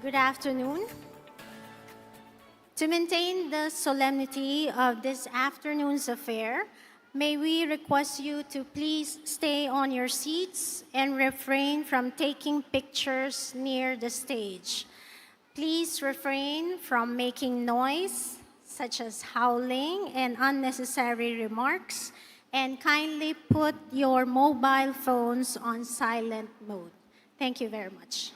Good afternoon. To maintain the solemnity of this afternoon's affair, may we request you to please stay on your seats and refrain from taking pictures near the stage. Please refrain from making noise, such as howling and unnecessary remarks, and kindly put your mobile phones on silent mode. Thank you very much.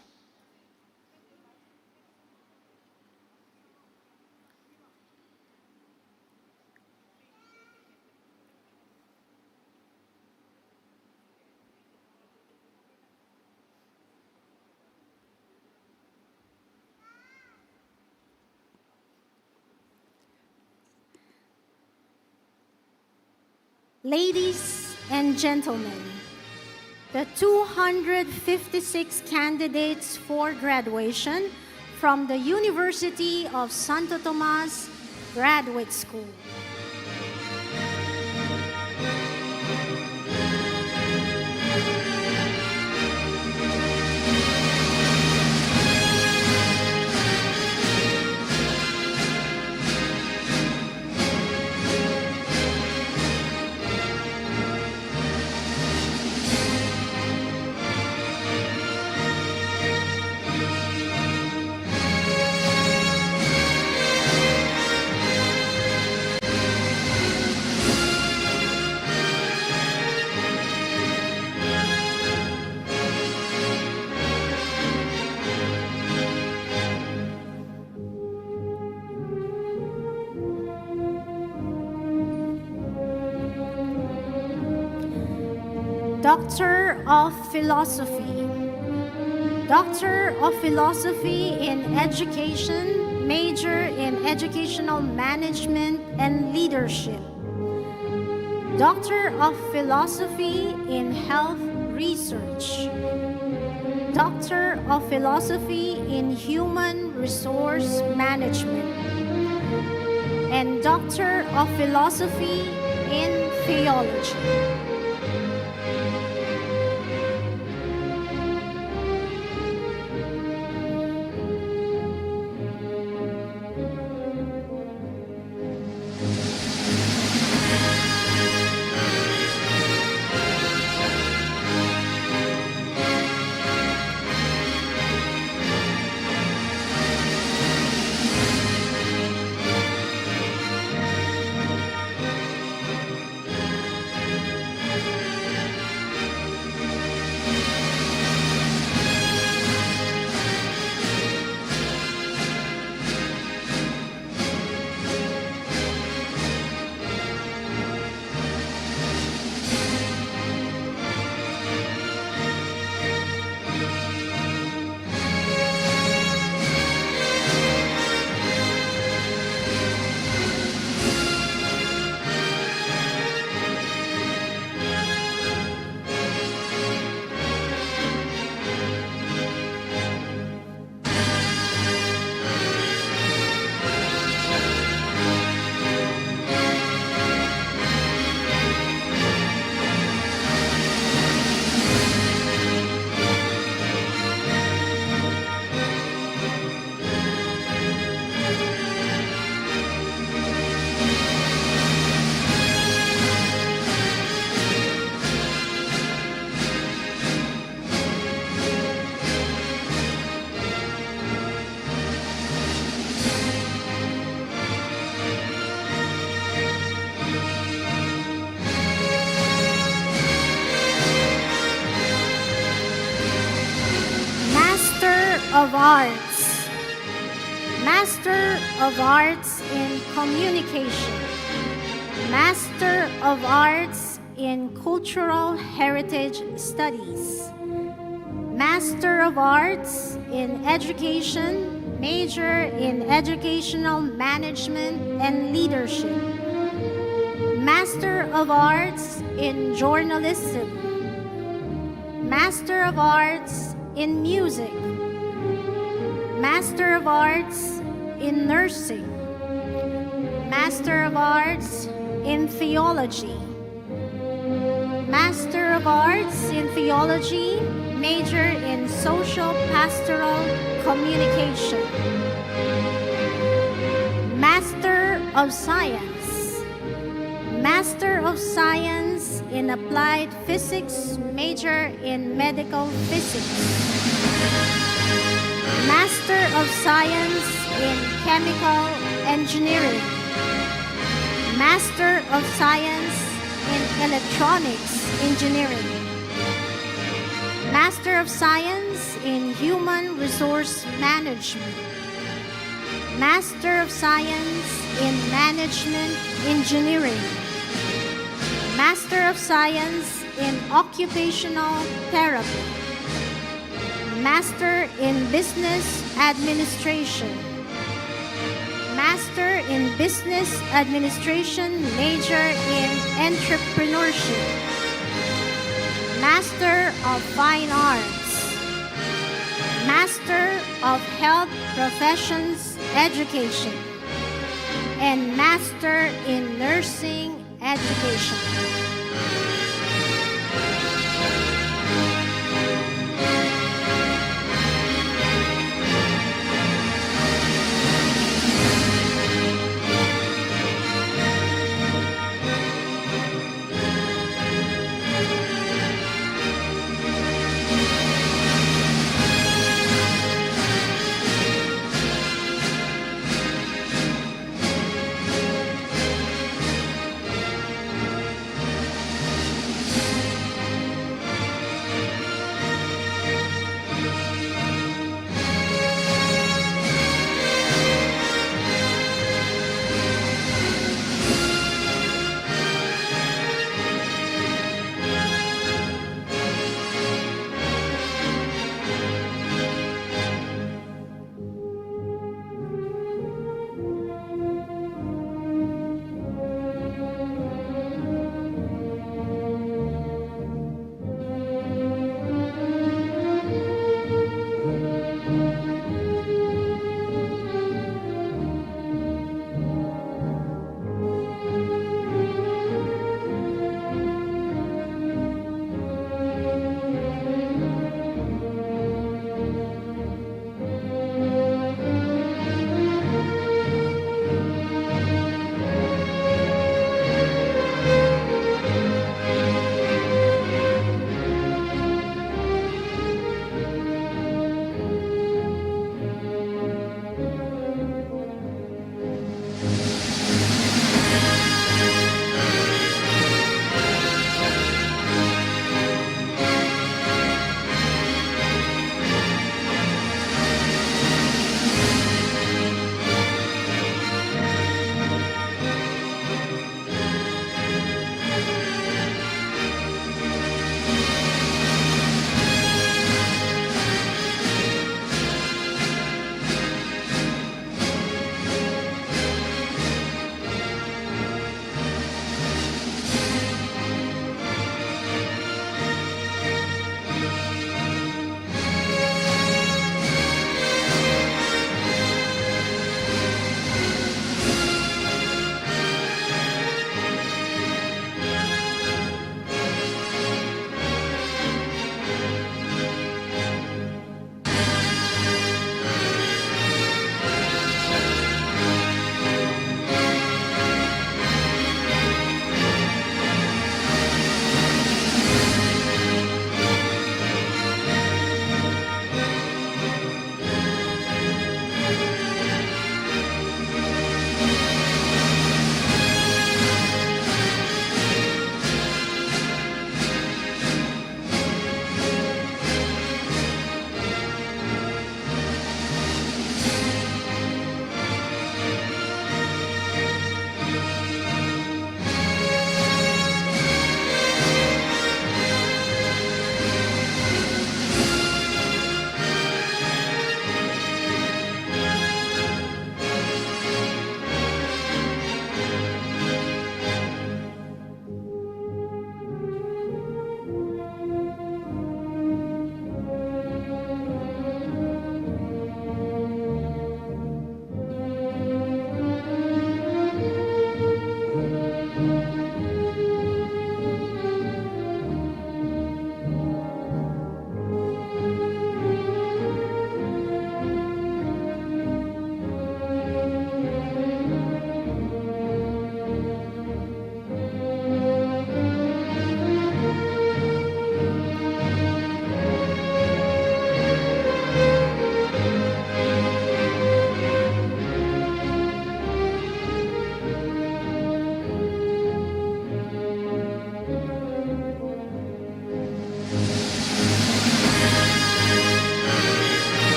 Ladies and gentlemen, the 256 candidates for graduation from the University of Santo Tomas Graduate School. Doctor of Philosophy. Doctor of Philosophy in Education, major in Educational Management and Leadership. Doctor of Philosophy in Health Research. Doctor of Philosophy in Human Resource Management. And Doctor of Philosophy in Theology. of Arts, Master of Arts in Communication, Master of Arts in Cultural Heritage Studies, Master of Arts in Education, major in Educational Management and Leadership, Master of Arts in Journalism, Master of Arts in Music, Master of Arts in Nursing, Master of Arts in Theology, Master of Arts in Theology, major in social pastoral communication. Master of Science, Master of Science in Applied Physics, major in Medical Physics. Master of Science in Chemical Engineering. Master of Science in Electronics Engineering. Master of Science in Human Resource Management. Master of Science in Management Engineering. Master of Science in Occupational Therapy. Master in Business Administration. Master in Business Administration, major in Entrepreneurship. Master of Fine Arts. Master of Health Professions Education. And Master in Nursing Education.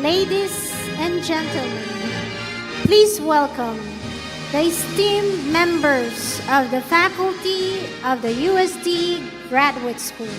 Ladies and gentlemen, please welcome the esteemed members of the faculty of the USD Graduate School.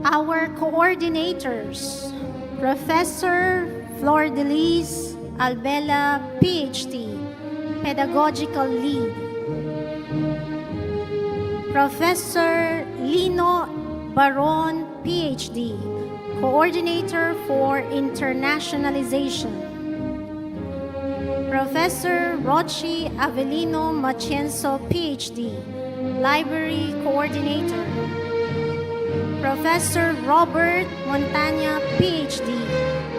Our coordinators, Professor Flor Delise Albela, PhD, Pedagogical Lead. Professor Lino Baron, PhD, Coordinator for Internationalization. Professor Rochi Avelino Macienzo, PhD, Library Coordinator. Professor Robert Montana, PhD,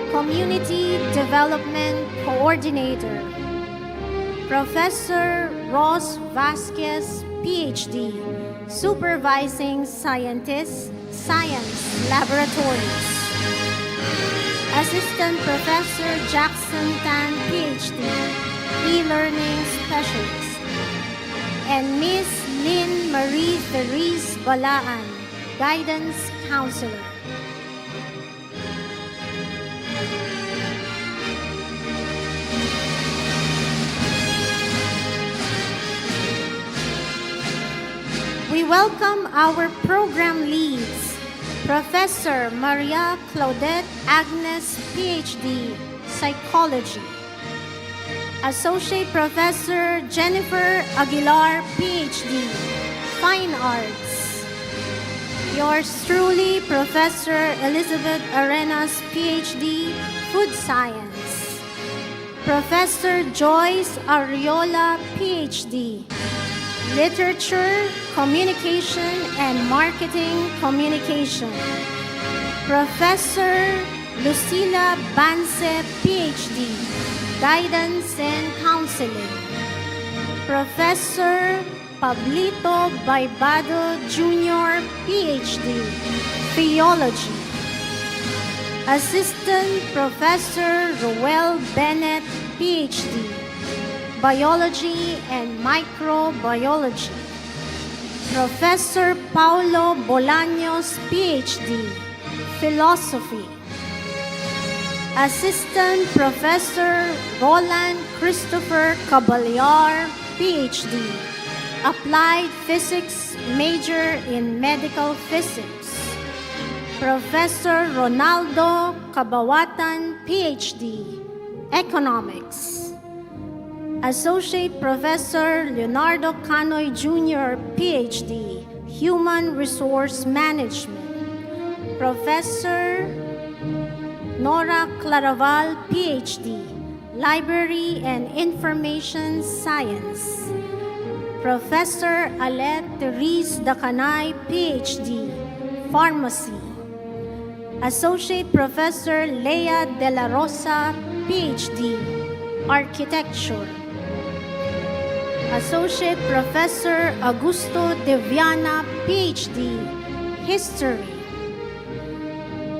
Community Development Coordinator. Professor Ross Vasquez, PhD, Supervising Scientist, Science Laboratories. Assistant Professor Jackson Tan, PhD, E-Learning Specialist. And Miss Lynn Marie Therese Balaan, Guidance Counselor. We welcome our program leads, Professor Maria Claudette Agnes, PhD, Psychology. Associate Professor Jennifer Aguilar, PhD, Fine Arts. Yours truly, Professor Elizabeth Arenas, PhD, Food Science. Professor Joyce Ariola, PhD. Literature, Communication, and Marketing Communication. Professor Lucila Banse, PhD, Guidance and Counseling. Professor Pablito Baibado Jr., PhD, Theology. Assistant Professor Roel Bennett, PhD, Biology and Microbiology. Professor Paulo Bolaños, PhD, Philosophy. Assistant Professor Roland Christopher Caballar, PhD, Applied Physics, major in Medical Physics. Professor Ronaldo Cabawatan, PhD, Economics. Associate Professor Leonardo Canoy Jr., PhD, Human Resource Management. Professor Nora Claraval, PhD, Library and Information Science. Professor Alette Therese Dacanay, PhD, Pharmacy. Associate Professor Lea De La Rosa, PhD, Architecture. Associate Professor Augusto De Viana, PhD, History.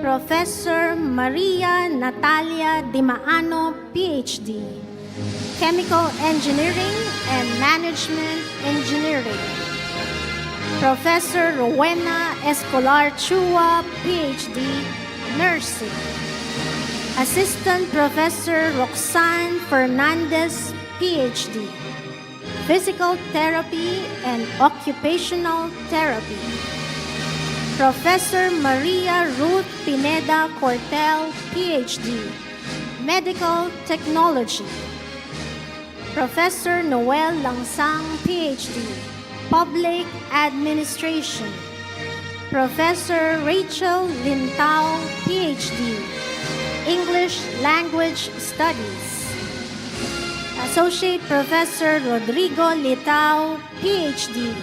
Professor Maria Natalia Di Maano, PhD, Chemical Engineering and Management Engineering. Professor Rowena Escolar Chua, PhD, Nursing. Assistant Professor Roxanne Fernandez, PhD, Physical Therapy and Occupational Therapy. Professor Maria Ruth Pineda Cortel, PhD, Medical Technology. Professor Noel Langsang, PhD, Public Administration. Professor Rachel Lintao, PhD, English Language Studies. Associate Professor Rodrigo Litao, PhD,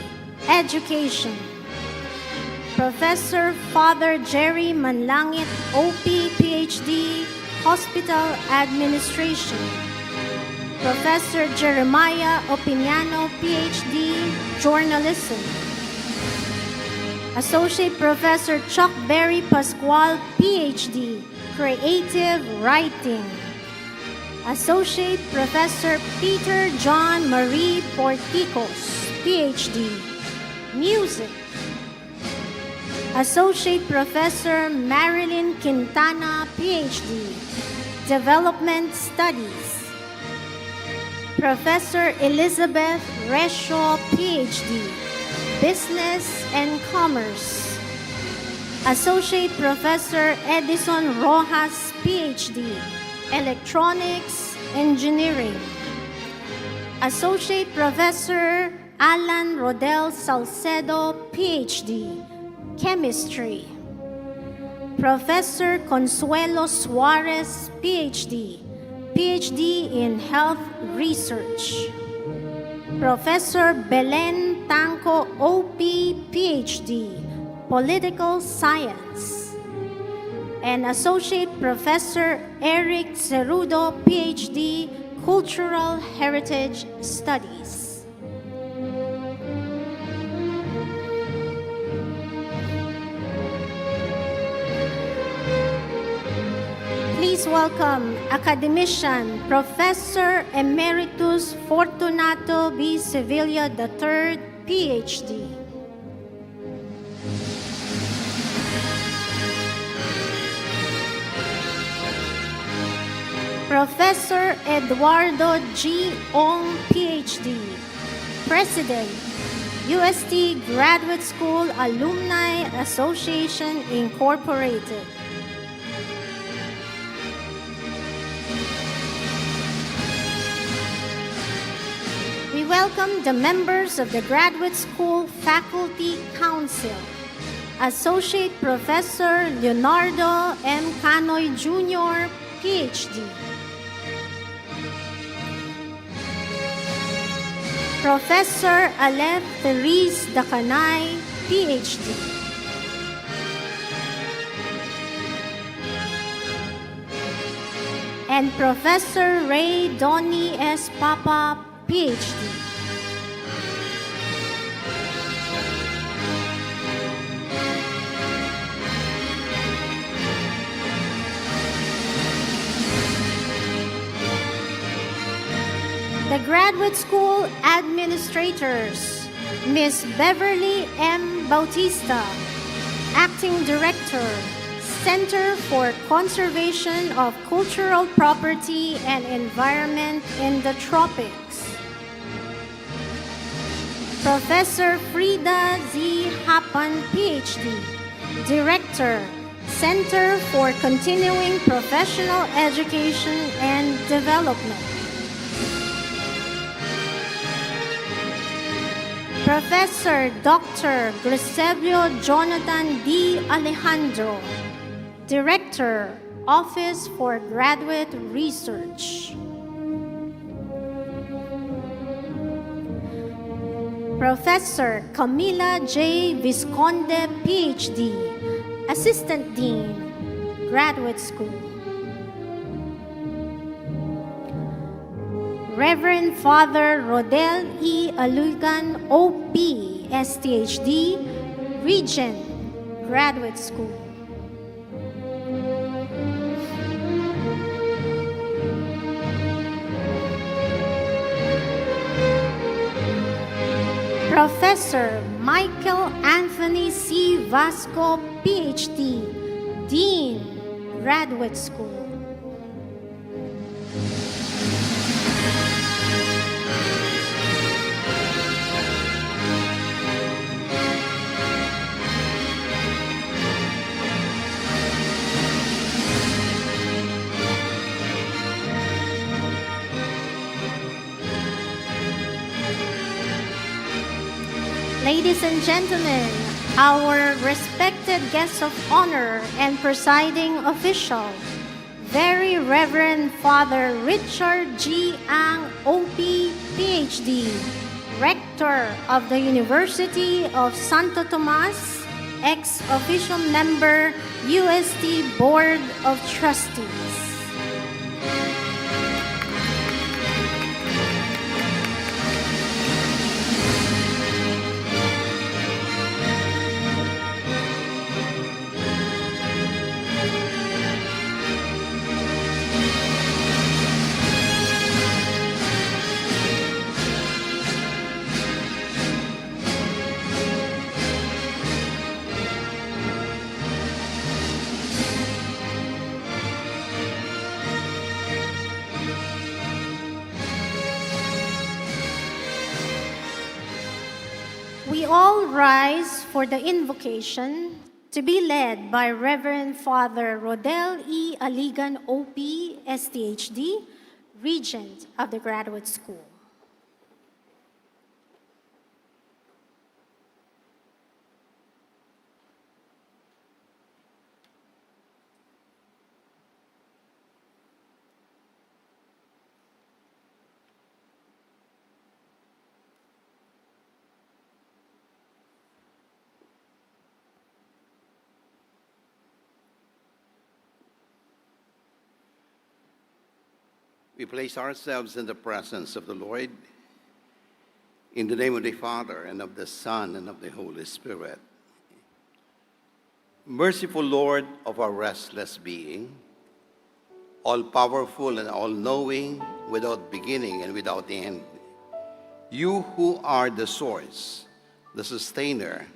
Education. Professor Father Jerry Manlangit, OP, PhD, Hospital Administration. Professor Jeremiah Opiniano, PhD, Journalism. Associate Professor Chuck Berry Pascual, PhD, Creative Writing. Associate Professor Peter John Marie Porticos, PhD, Music. Associate Professor Marilyn Quintana, PhD, Development Studies. Professor Elizabeth Reshaw, PhD, Business and Commerce. Associate Professor Edison Rojas, PhD, Electronics Engineering. Associate Professor Alan Rodel Salcedo, PhD, Chemistry. Professor Consuelo Suarez, PhD, PhD in Health Research. Professor Belen Tanco, OP, PhD, Political Science. And Associate Professor Eric Cerudo, PhD, Cultural Heritage Studies. Please welcome Academician Professor Emeritus Fortunato B. Sevilla III, PhD. Professor Eduardo G. Ong, PhD, President, UST Graduate School Alumni Association, Incorporated. We welcome the members of the Graduate School Faculty Council, Associate Professor Leonardo M. Canoy Jr., PhD. Professor Alef Therese Dacanay, PhD. And Professor Ray Donnie S. Papa, PhD. The Graduate School Administrators, Ms. Beverly M. Bautista, Acting Director, Center for Conservation of Cultural Property and Environment in the Tropics. Professor Frida Z. Hapan, PhD, Director, Center for Continuing Professional Education and Development. Professor Dr. Grisebio Jonathan D. Alejandro, Director, Office for Graduate Research. Professor Camila J. Visconde, PhD, Assistant Dean, Graduate School. Reverend Father Rodel E. Alugan, OP, STHD, Regent, Graduate School. Professor Michael Anthony C. Vasco, PhD, Dean, Graduate School. Ladies and gentlemen, our respected guests of honor and presiding official, Very Reverend Father Richard G. Ang, OP, PhD, Rector of the University of Santo Tomas, ex-official member, UST Board of Trustees. We all rise for the invocation to be led by Reverend Father Rodel E. Aligan, OP, STHD, Regent of the Graduate School. We place ourselves in the presence of the Lord in the name of the Father, and of the Son, and of the Holy Spirit. Merciful Lord of our restless being, all-powerful and all-knowing, without beginning and without end, you who are the source, the sustainer,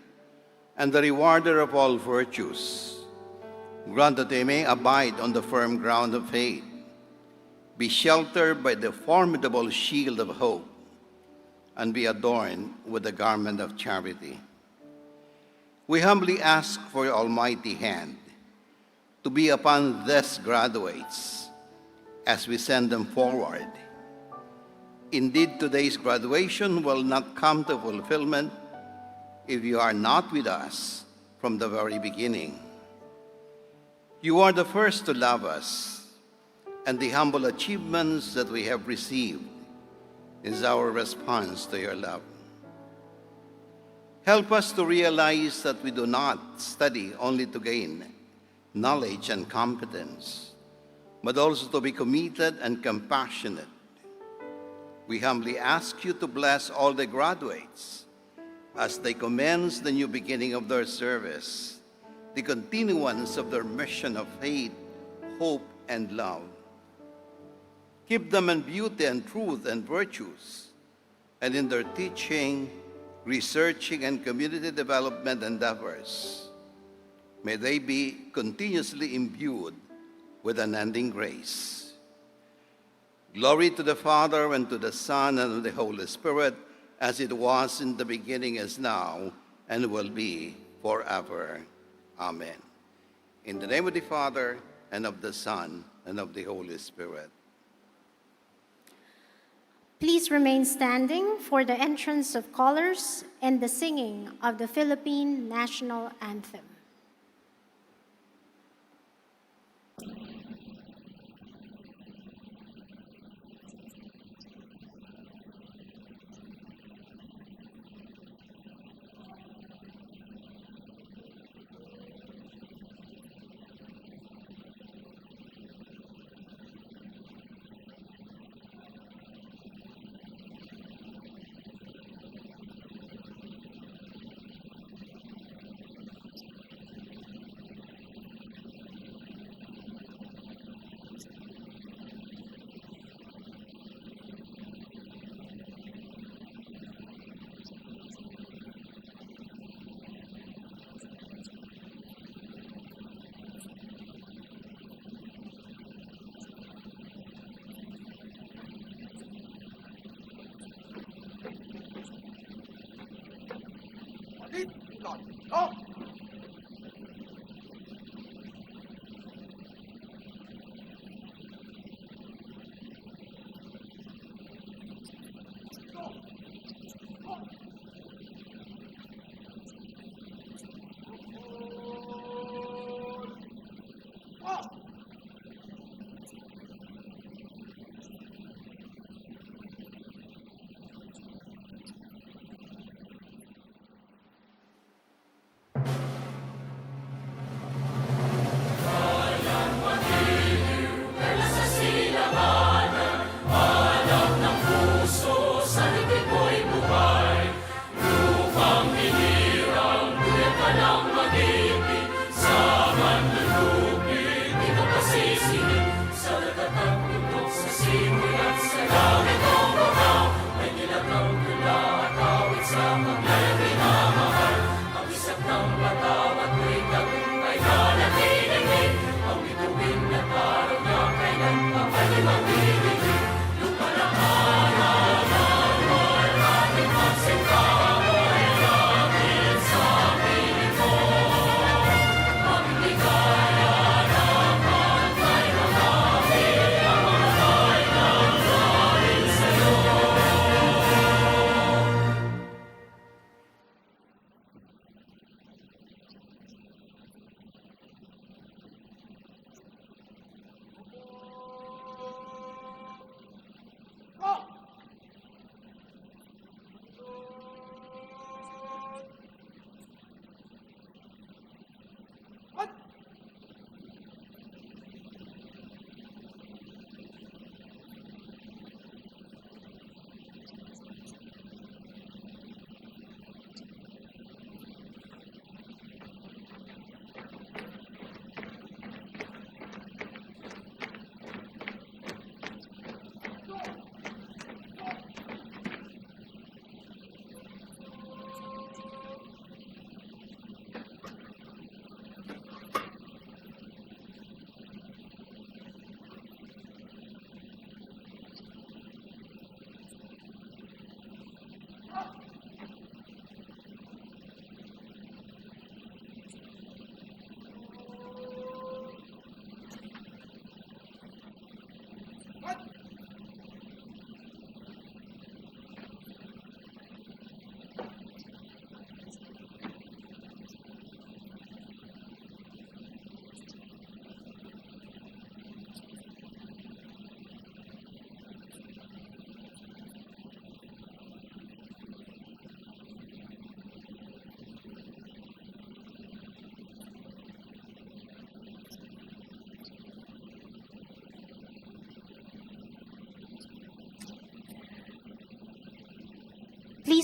and the rewarder of all virtues, grant that they may abide on the firm ground of faith, be sheltered by the formidable shield of hope, and be adorned with the garment of charity. We humbly ask for your almighty hand to be upon these graduates as we send them forward. Indeed, today's graduation will not come to fulfillment if you are not with us from the very beginning. You are the first to love us, and the humble achievements that we have received is our response to your love. Help us to realize that we do not study only to gain knowledge and competence, but also to be committed and compassionate. We humbly ask you to bless all the graduates as they commence the new beginning of their service, the continuance of their mission of faith, hope, and love. Keep them in beauty and truth and virtues, and in their teaching, researching, and community development endeavors. May they be continuously imbued with unending grace. Glory to the Father, and to the Son, and to the Holy Spirit, as it was in the beginning, is now, and will be forever. Amen. In the name of the Father, and of the Son, and of the Holy Spirit. Please remain standing for the entrance of colors and the singing of the Philippine National Anthem.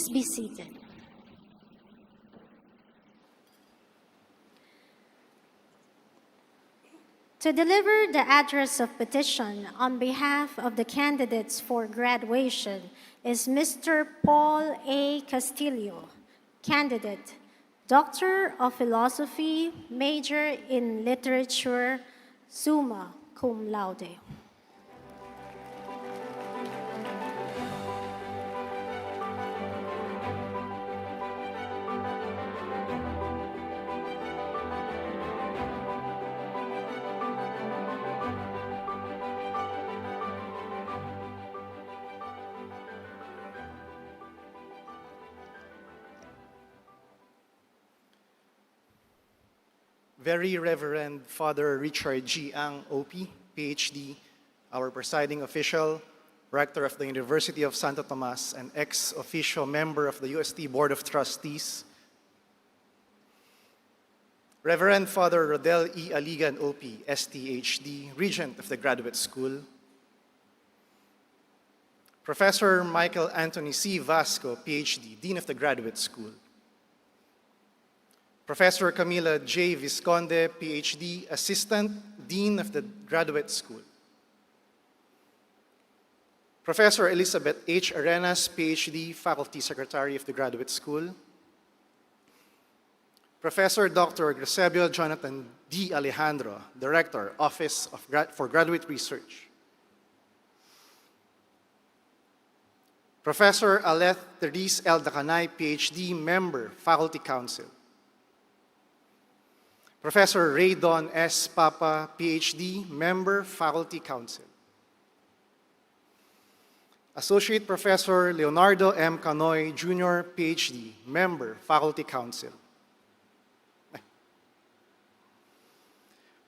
Please be seated. To deliver the address of petition on behalf of the candidates for graduation is Mr. Paul A. Castillo, candidate, Doctor of Philosophy, major in Literature, summa cum laude. Very Reverend Father Richard G. Ang, OP, PhD, our presiding official, Rector of the University of Santo Tomas, and ex officio member of the UST Board of Trustees, Reverend Father Rodel E. Aligan, OP, STHD, Regent of the Graduate School, Professor Michael Anthony C. Vasco, PhD, Dean of the Graduate School, Professor Camila J. Visconde, PhD, Assistant Dean of the Graduate School, Professor Elizabeth H. Arenas, PhD, Faculty Secretary of the Graduate School, Professor Dr. Gresebio Jonathan D. Alejandro, Director, Office for Graduate Research, Professor Aleth Therese L. Dacanay, PhD, Member, Faculty Council, Professor Raydon S. Papa, PhD, Member, Faculty Council, Associate Professor Leonardo M. Canoy, Jr., PhD, Member, Faculty Council,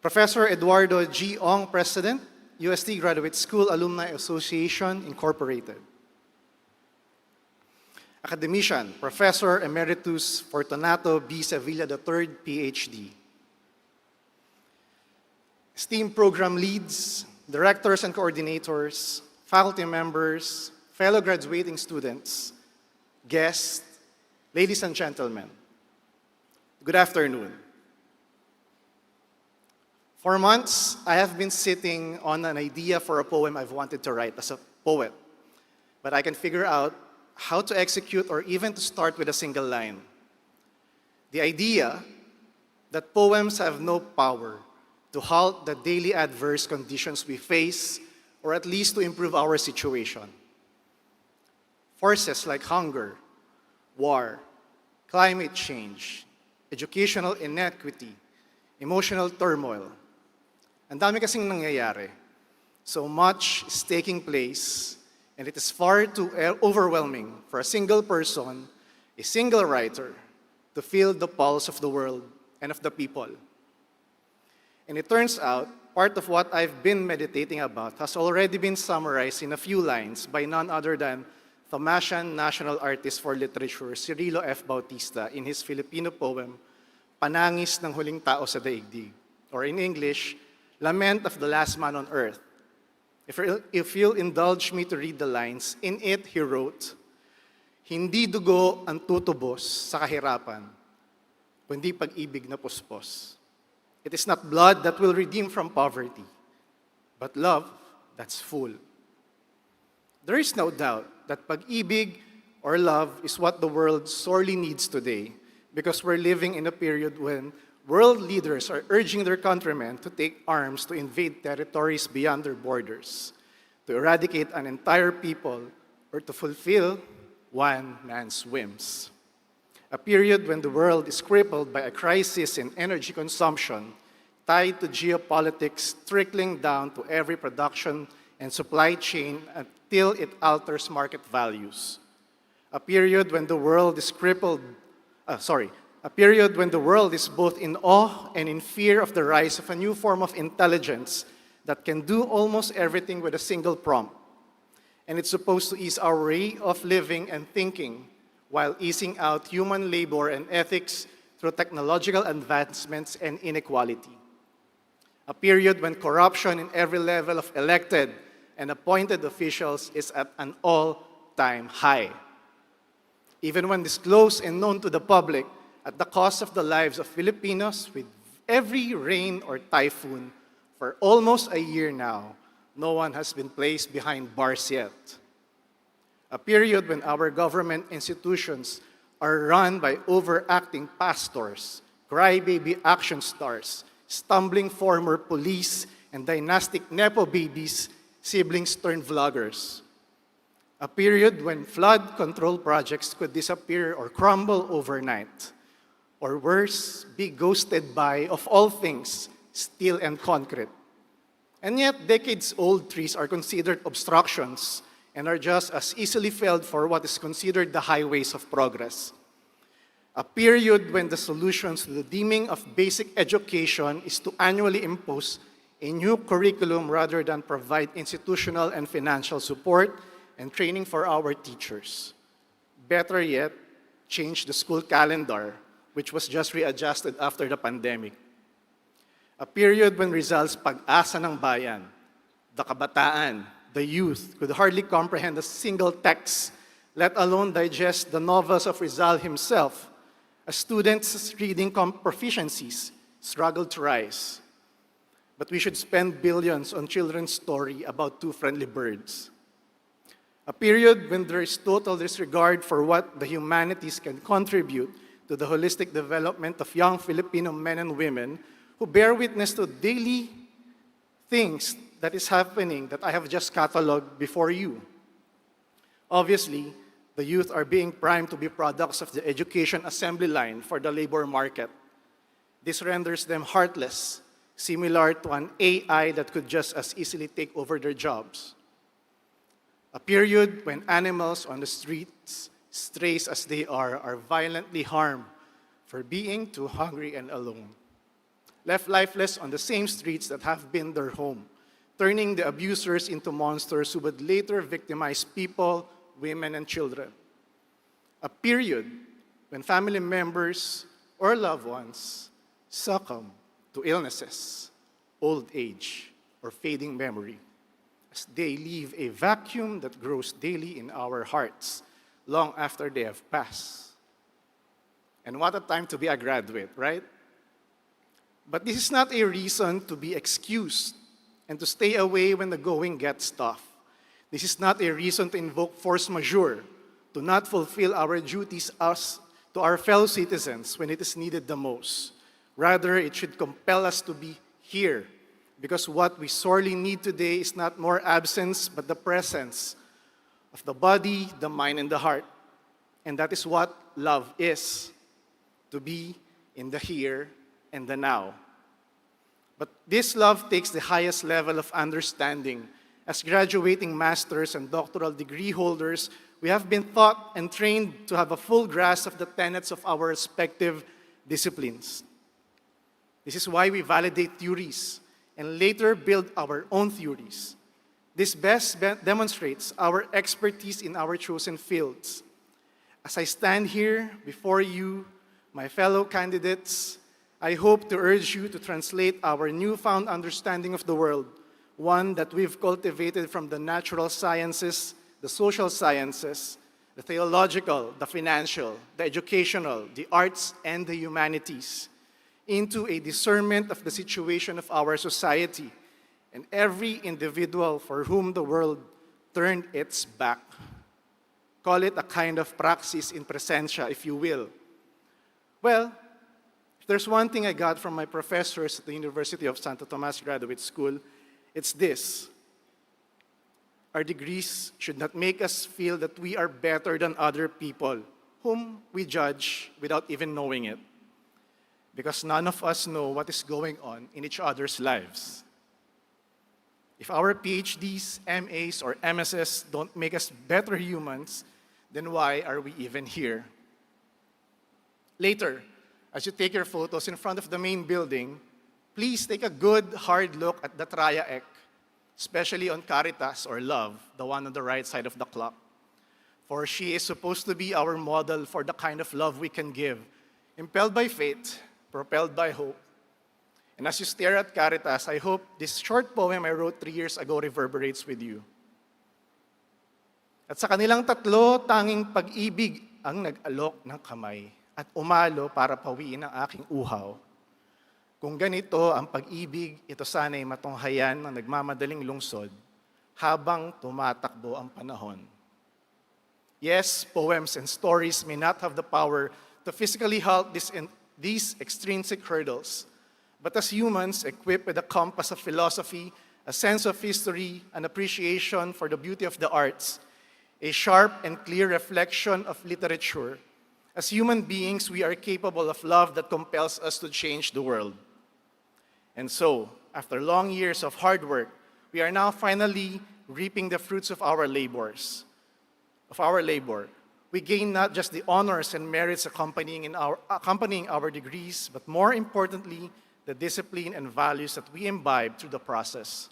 Professor Eduardo G. Ong, President, UST Graduate School Alumni Association, Incorporated, Academician, Professor Emeritus Fortunato B. Sevilla III, PhD, esteemed program leads, directors and coordinators, faculty members, fellow graduating students, guests, ladies and gentlemen, good afternoon. For months, I have been sitting on an idea for a poem I've wanted to write as a poet, but I can figure out how to execute or even to start with a single line. The idea that poems have no power to halt the daily adverse conditions we face, or at least to improve our situation. Forces like hunger, war, climate change, educational inequity, emotional turmoil. Ang dami kasing nangyayari. So much is taking place, and it is far too overwhelming for a single person, a single writer, to feel the pulse of the world and of the people. And it turns out, part of what I've been meditating about has already been summarized in a few lines by none other than Thomasian National Artist for Literature, Cirilo F. Bautista, in his Filipino poem, Panangis ng Huling Tao sa Daigdig, or in English, Lament of the Last Man on Earth. If you'll indulge me to read the lines, in it he wrote, Hindi dugo ang tutubos sa kahirapan, kundi pag-ibig na puspos. It is not blood that will redeem from poverty, but love that's full. There is no doubt that pag-ibig or love is what the world sorely needs today, because we're living in a period when world leaders are urging their countrymen to take arms to invade territories beyond their borders, to eradicate an entire people, or to fulfill one man's whims. A period when the world is crippled by a crisis in energy consumption tied to geopolitics trickling down to every production and supply chain until it alters market values. A period when the world is a period when the world is both in awe and in fear of the rise of a new form of intelligence that can do almost everything with a single prompt. And it's supposed to ease our way of living and thinking while easing out human labor and ethics through technological advancements and inequality. A period when corruption in every level of elected and appointed officials is at an all-time high. even when disclosed and known to the public, at the cost of the lives of Filipinos with every rain or typhoon for almost a year now, no one has been placed behind bars yet. A period when our government institutions are run by overacting pastors, crybaby action stars, stumbling former police, and dynastic Nepo babies, siblings turned vloggers. A period when flood control projects could disappear or crumble overnight. Or worse, be ghosted by, of all things, steel and concrete. And yet, decades-old trees are considered obstructions and are just as easily felled for what is considered the highways of progress. A period when the solutions to the dimming of basic education is to annually impose a new curriculum rather than provide institutional and financial support and training for our teachers. Better yet, change the school calendar, which was just readjusted after the pandemic. A period when Rizal's pag-asa ng bayan, the kabataan, the youth could hardly comprehend a single text, let alone digest the novels of Rizal himself, as students' reading proficiencies struggled to rise. But we should spend billions on children's story about two friendly birds. A period when there is total disregard for what the humanities can contribute to the holistic development of young Filipino men and women who bear witness to daily things that is happening that I have just cataloged before you. Obviously, the youth are being primed to be products of the education assembly line for the labor market. This renders them heartless, similar to an AI that could just as easily take over their jobs. A period when animals on the streets, strays as they are violently harmed for being too hungry and alone. Left lifeless on the same streets that have been their home, turning the abusers into monsters who would later victimize people, women, and children. A period when family members or loved ones succumb to illnesses, old age, or fading memory, as they leave a vacuum that grows daily in our hearts long after they have passed. And what a time to be a graduate, right? But this is not a reason to be excused and to stay away when the going gets tough. This is not a reason to invoke force majeure, to not fulfill our duties as to our fellow citizens when it is needed the most. Rather, it should compel us to be here, because what we sorely need today is not more absence, but the presence of the body, the mind, and the heart. And that is what love is, to be in the here and the now. But this love takes the highest level of understanding. As graduating masters and doctoral degree holders, we have been taught and trained to have a full grasp of the tenets of our respective disciplines. This is why we validate theories and later build our own theories. This best demonstrates our expertise in our chosen fields. As I stand here before you, my fellow candidates, I hope to urge you to translate our newfound understanding of the world, one that we've cultivated from the natural sciences, the social sciences, the theological, the financial, the educational, the arts, and the humanities, into a discernment of the situation of our society and every individual for whom the world turned its back. Call it a kind of praxis in presentia, if you will. Well, if there's one thing I got from my professors at the University of Santo Tomas Graduate School, it's this: our degrees should not make us feel that we are better than other people whom we judge without even knowing it, because none of us know what is going on in each other's lives. If our PhDs, MAs, or MSs don't make us better humans, then why are we even here? Later, as you take your photos in front of the main building, please take a good, hard look at the Traya Ek, especially on Caritas or Love, the one on the right side of the clock. For she is supposed to be our model for the kind of love we can give, impelled by faith, propelled by hope. And as you stare at Caritas, I hope this short poem I wrote 3 years ago reverberates with you. At sa kanilang tatlo, tanging pag-ibig ang nag-alok ng kamay at umalo para pawiin ang aking uhaw. Kung ganito ang pag-ibig, ito sana'y matunghayan ng nagmamadaling lungsod habang tumatakbo ang panahon. Yes, poems and stories may not have the power to physically halt these extrinsic hurdles, but as humans equipped with a compass of philosophy, a sense of history, an appreciation for the beauty of the arts, a sharp and clear reflection of literature, as human beings, we are capable of love that compels us to change the world. And so, after long years of hard work, we are now finally reaping the fruits of our labor. We gain not just the honors and merits accompanying our degrees, but more importantly, the discipline and values that we imbibe through the process.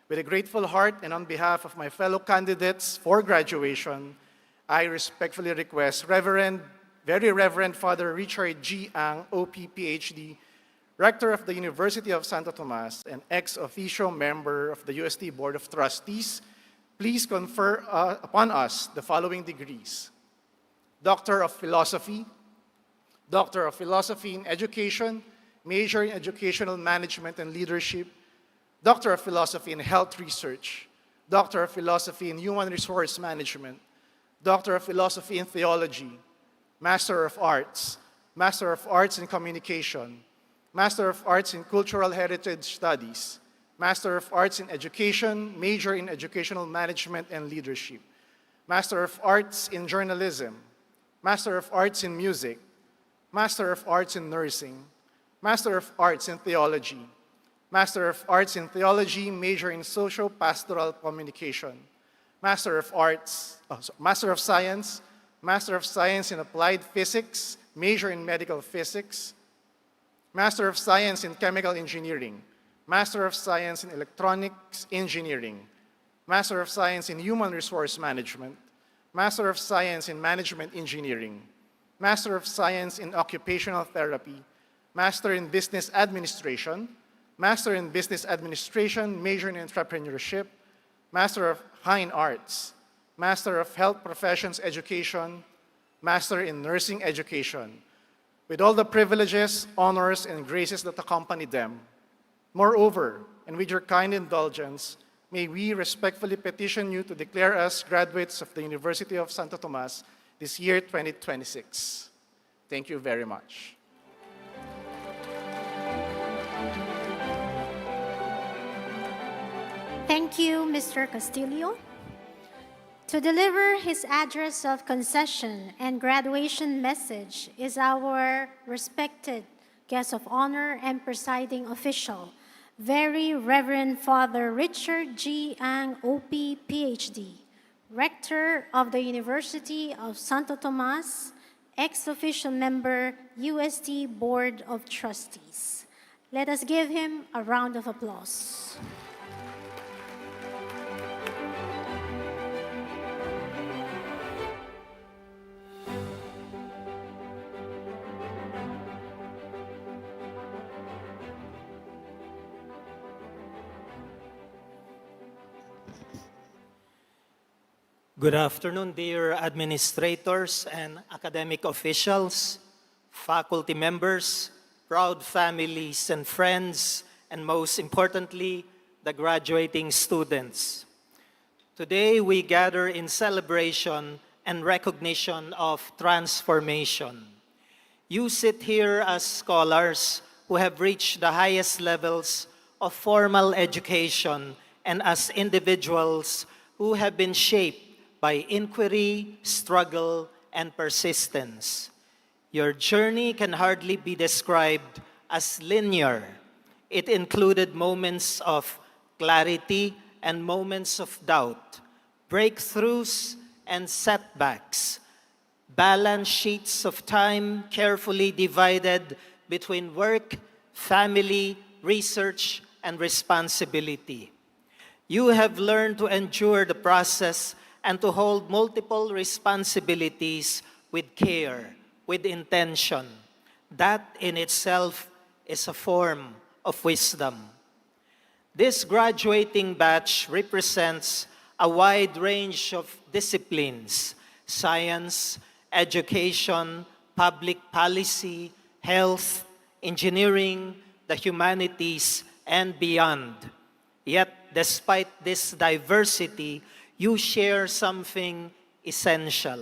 With a grateful heart and on behalf of my fellow candidates for graduation, I respectfully request Very Reverend Father Richard G. Ang, OP, PhD, Rector of the University of Santo Tomas and ex officio member of the UST Board of Trustees, please confer upon us the following degrees: Doctor of Philosophy in Education, major in Educational Management and Leadership, Doctor of Philosophy in Health Research, Doctor of Philosophy in Human Resource Management, Doctor of Philosophy in Theology, Master of Arts in Communication, Master of Arts in Cultural Heritage Studies, Master of Arts in Education, major in Educational Management and Leadership, Master of Arts in Journalism, Master of Arts in Music, Master of Arts in Nursing, Master of Arts in Theology, Master of Arts in Theology, major in Socio-Pastoral Communication, Master of Science in Applied Physics, major in Medical Physics, Master of Science in Chemical Engineering, Master of Science in Electronics Engineering, Master of Science in Human Resource Management, Master of Science in Management Engineering, Master of Science in Occupational Therapy, Master in Business Administration, Master in Business Administration, major in Entrepreneurship, Master of Fine Arts, Master of Health Professions Education, Master in Nursing Education, with all the privileges, honors, and graces that accompany them. Moreover, and with your kind indulgence, may we respectfully petition you to declare us graduates of the University of Santo Tomas this year, 2026. Thank you very much. Thank you, Mr. Castillo. To deliver his address of concession and graduation message is our respected guest of honor and presiding official, Very Reverend Father Richard G. Ang, OP, PhD, Rector of the University of Santo Tomas, ex officio member, UST Board of Trustees. Let us give him a round of applause. Good afternoon, dear administrators and academic officials, faculty members, proud families and friends, and most importantly, the graduating students. Today, we gather in celebration and recognition of transformation. You sit here as scholars who have reached the highest levels of formal education and as individuals who have been shaped by inquiry, struggle, and persistence. Your journey can hardly be described as linear. It included moments of clarity and moments of doubt, breakthroughs and setbacks, balance sheets of time carefully divided between work, family, research, and responsibility. You have learned to endure the process and to hold multiple responsibilities with care, with intention. That in itself is a form of wisdom. This graduating batch represents a wide range of disciplines, science, education, public policy, health, engineering, the humanities, and beyond. Yet, despite this diversity, you share something essential.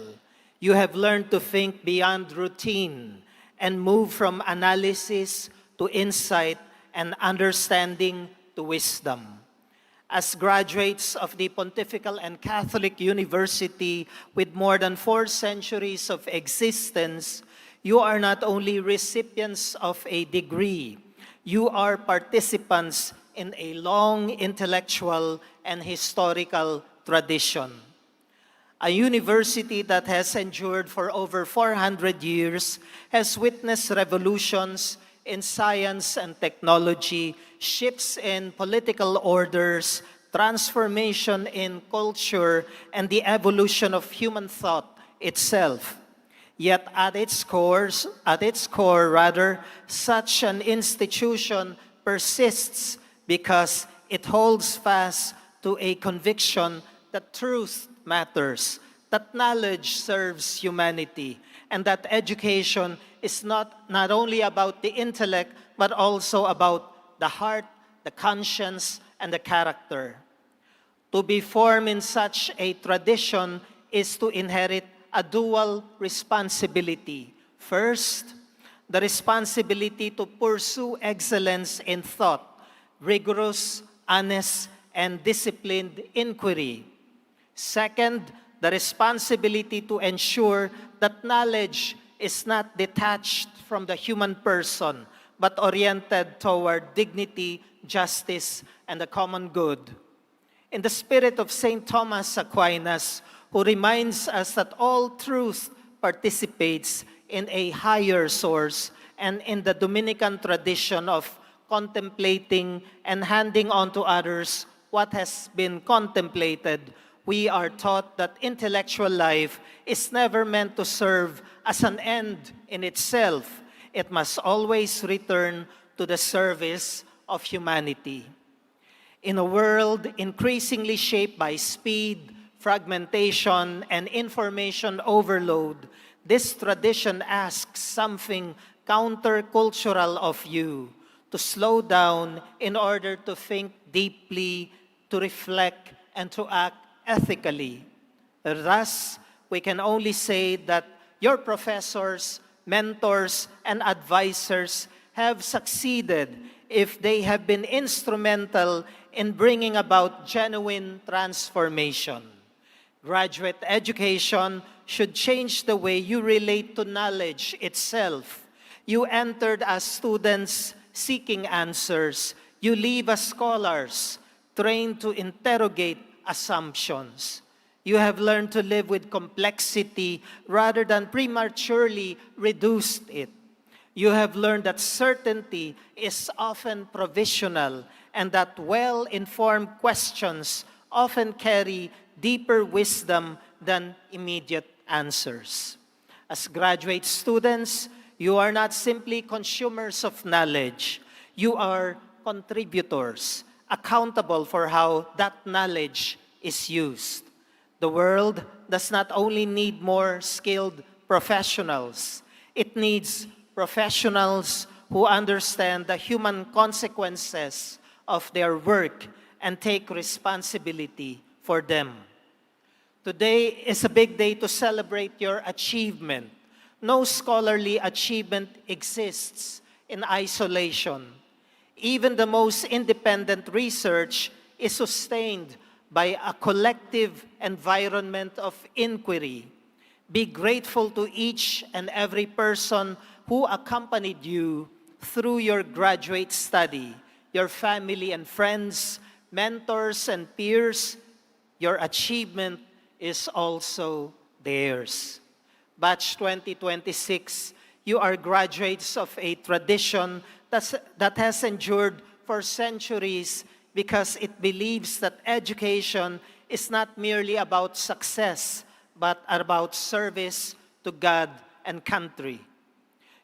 You have learned to think beyond routine and move from analysis to insight and understanding to wisdom. As graduates of the Pontifical and Catholic University with more than 4 centuries of existence, you are not only recipients of a degree, you are participants in a long intellectual and historical tradition. A university that has endured for over 400 years has witnessed revolutions in science and technology, shifts in political orders, transformation in culture, and the evolution of human thought itself. Yet at its core, such an institution persists because it holds fast to a conviction that truth matters, that knowledge serves humanity, and that education is not only about the intellect, but also about the heart, the conscience, and the character. To be formed in such a tradition is to inherit a dual responsibility. First, the responsibility to pursue excellence in thought, rigorous, honest, and disciplined inquiry. Second, the responsibility to ensure that knowledge is not detached from the human person, but oriented toward dignity, justice, and the common good. In the spirit of St. Thomas Aquinas, who reminds us that all truth participates in a higher source, and in the Dominican tradition of contemplating and handing on to others what has been contemplated, we are taught that intellectual life is never meant to serve as an end in itself. It must always return to the service of humanity. In a world increasingly shaped by speed, fragmentation, and information overload, this tradition asks something countercultural of you: to slow down in order to think deeply, to reflect, and to act ethically. Thus, we can only say that your professors, mentors, and advisors have succeeded if they have been instrumental in bringing about genuine transformation. Graduate education should change the way you relate to knowledge itself. You entered as students seeking answers. You leave as scholars trained to interrogate assumptions. You have learned to live with complexity rather than prematurely reduce it. You have learned that certainty is often provisional and that well-informed questions often carry deeper wisdom than immediate answers. As graduate students, you are not simply consumers of knowledge. You are contributors, accountable for how that knowledge is used. The world does not only need more skilled professionals, it needs professionals who understand the human consequences of their work and take responsibility for them. Today is a big day to celebrate your achievement. No scholarly achievement exists in isolation. Even the most independent research is sustained by a collective environment of inquiry. Be grateful to each and every person who accompanied you through your graduate study, your family and friends, mentors and peers. Your achievement is also theirs. Batch 2026, you are graduates of a tradition that has endured for centuries because it believes that education is not merely about success, but about service to God and country.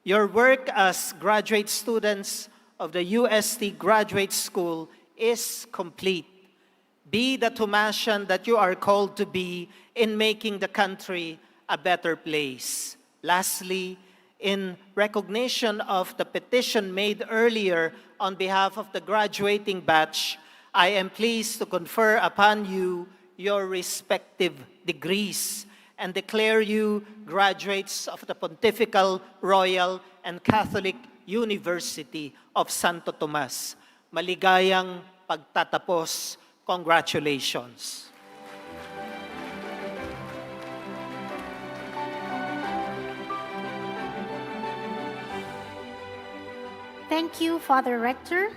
Your work as graduate students of the UST Graduate School is complete. Be the Thomasian that you are called to be in making the country a better place. Lastly, in recognition of the petition made earlier on behalf of the graduating batch, I am pleased to confer upon you your respective degrees and declare you graduates of the Pontifical, Royal, and Catholic University of Santo Tomas. Maligayang pagtatapos. Congratulations. Thank you, Father Rector.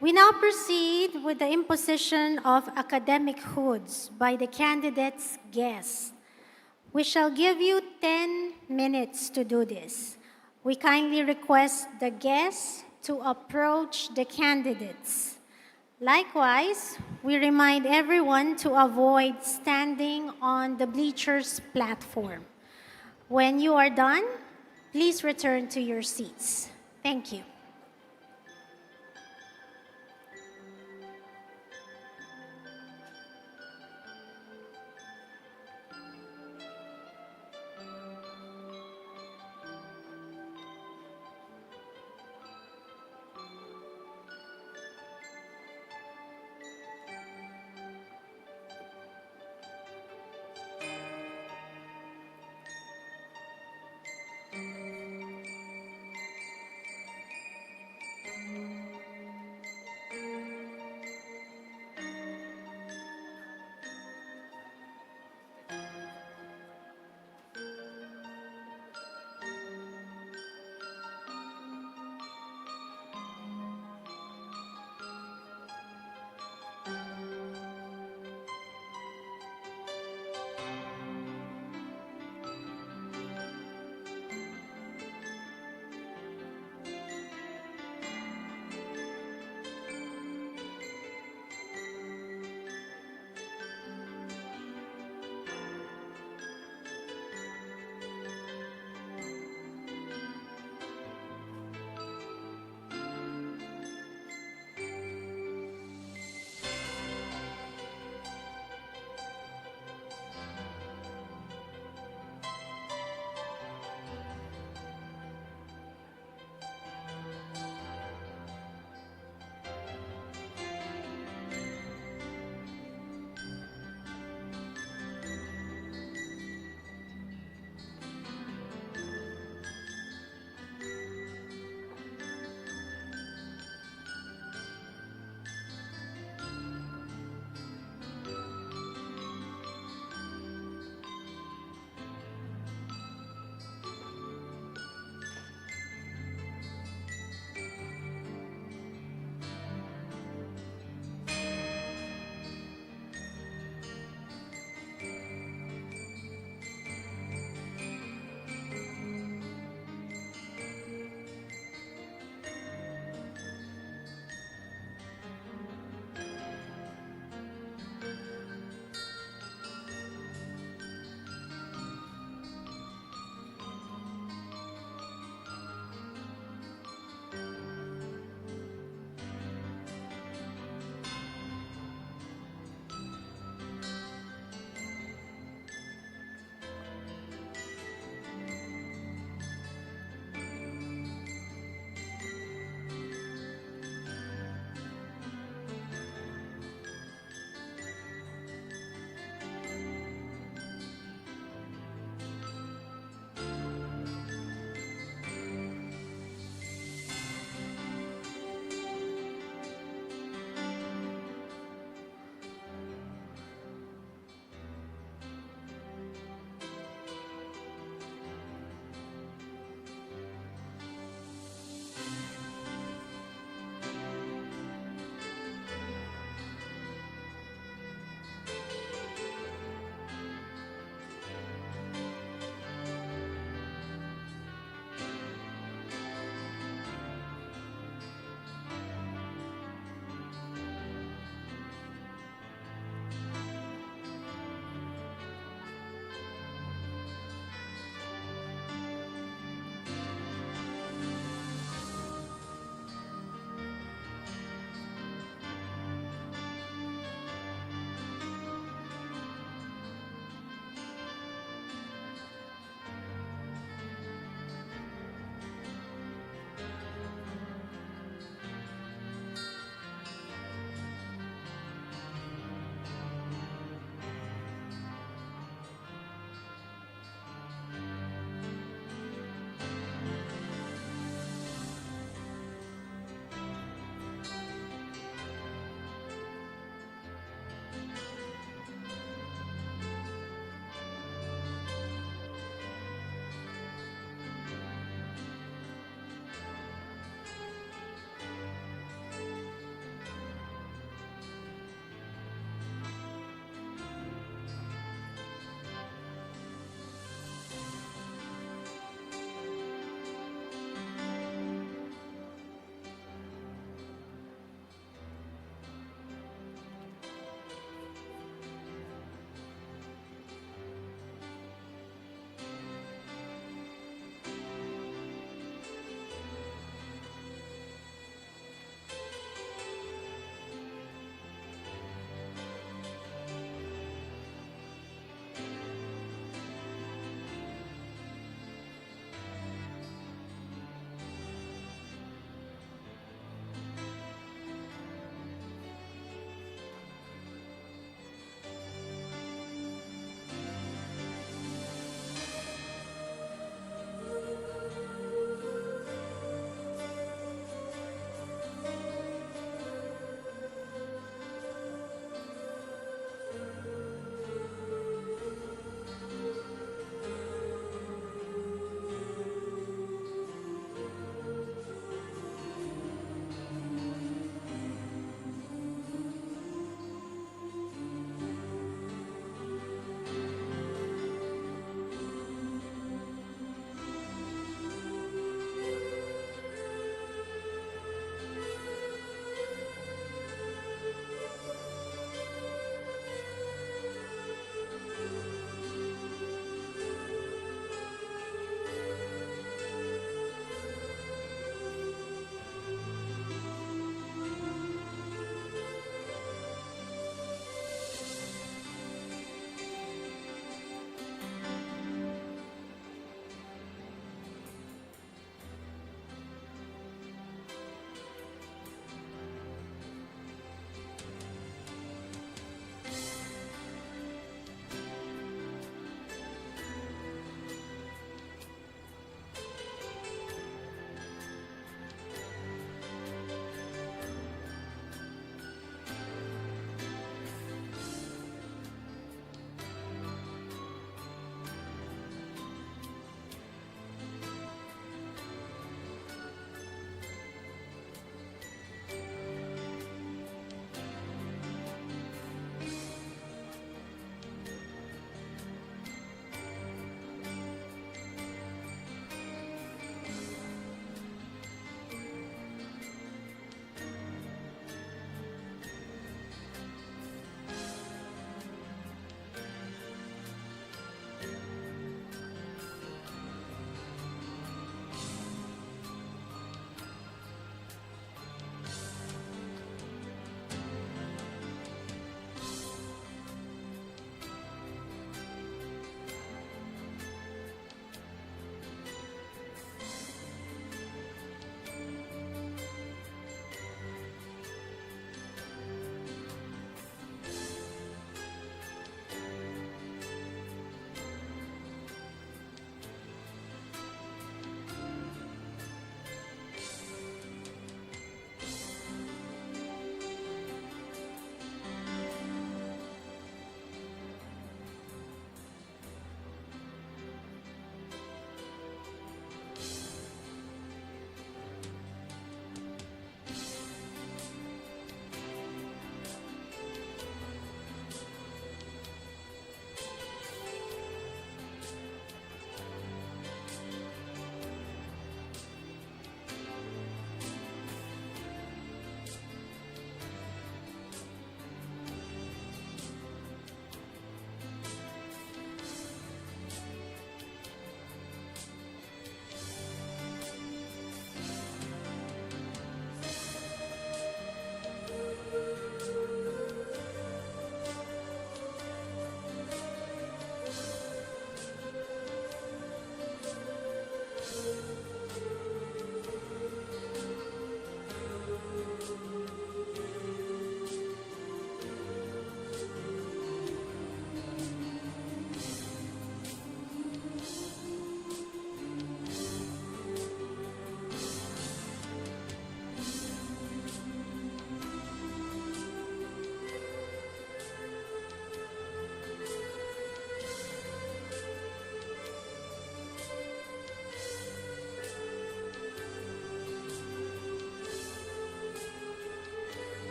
We now proceed with the imposition of academic hoods by the candidates' guests. We shall give you 10 minutes to do this. We kindly request the guests to approach the candidates. Likewise, we remind everyone to avoid standing on the bleachers platform. When you are done, please return to your seats. Thank you.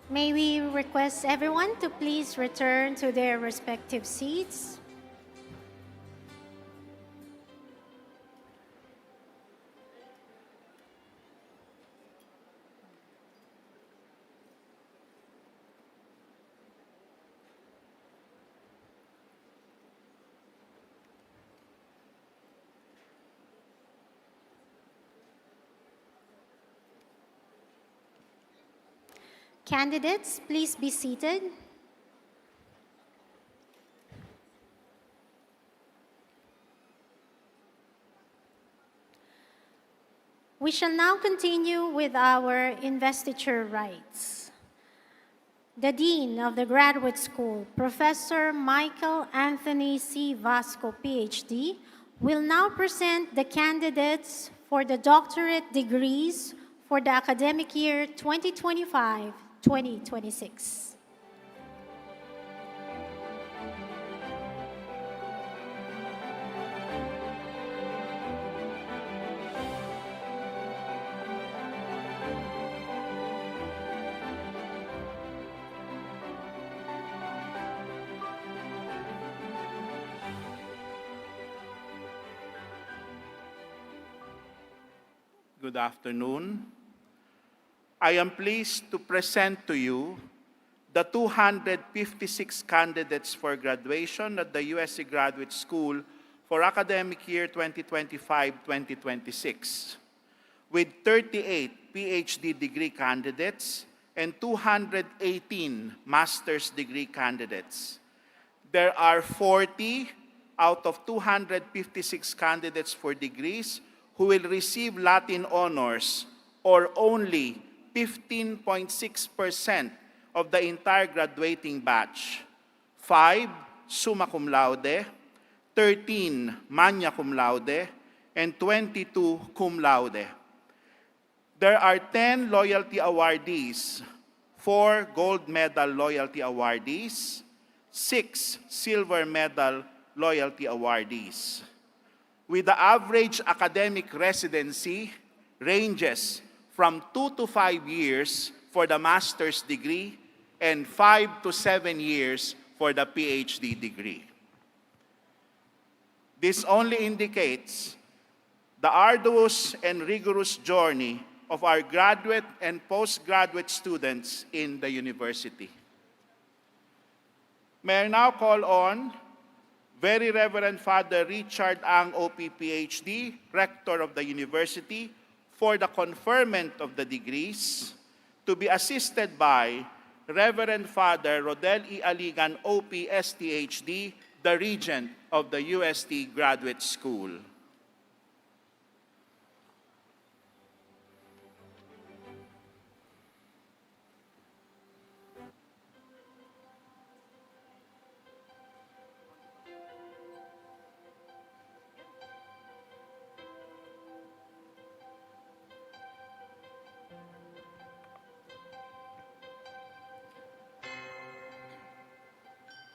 May we request everyone to please return to their respective seats. Candidates, please be seated. We shall now continue with our investiture rites. The Dean of the Graduate School, Professor Michael Anthony C. Vasco, PhD, will now present the candidates for the doctorate degrees for the academic year 2025-2026. Good afternoon. I am pleased to present to you the 256 candidates for graduation at the USC Graduate School for academic year 2025-2026, with 38 PhD degree candidates and 218 master's degree candidates. There are 40 out of 256 candidates for degrees who will receive Latin honors, or only 15.6% of the entire graduating batch. 5 summa cum laude, 13 magna cum laude, and 22 cum laude. There are 10 loyalty awardees, 4 gold medal loyalty awardees, 6 silver medal loyalty awardees, with the average academic residency ranges from 2 to 5 years for the master's degree and 5 to 7 years for the PhD degree. This only indicates the arduous and rigorous journey of our graduate and postgraduate students in the university. May I now call on Very Reverend Father Richard Ang, OP, PhD, Rector of the University, for the conferment of the degrees, to be assisted by Reverend Father Rodel E. Aligan, OP, STHD, the Regent of the UST Graduate School.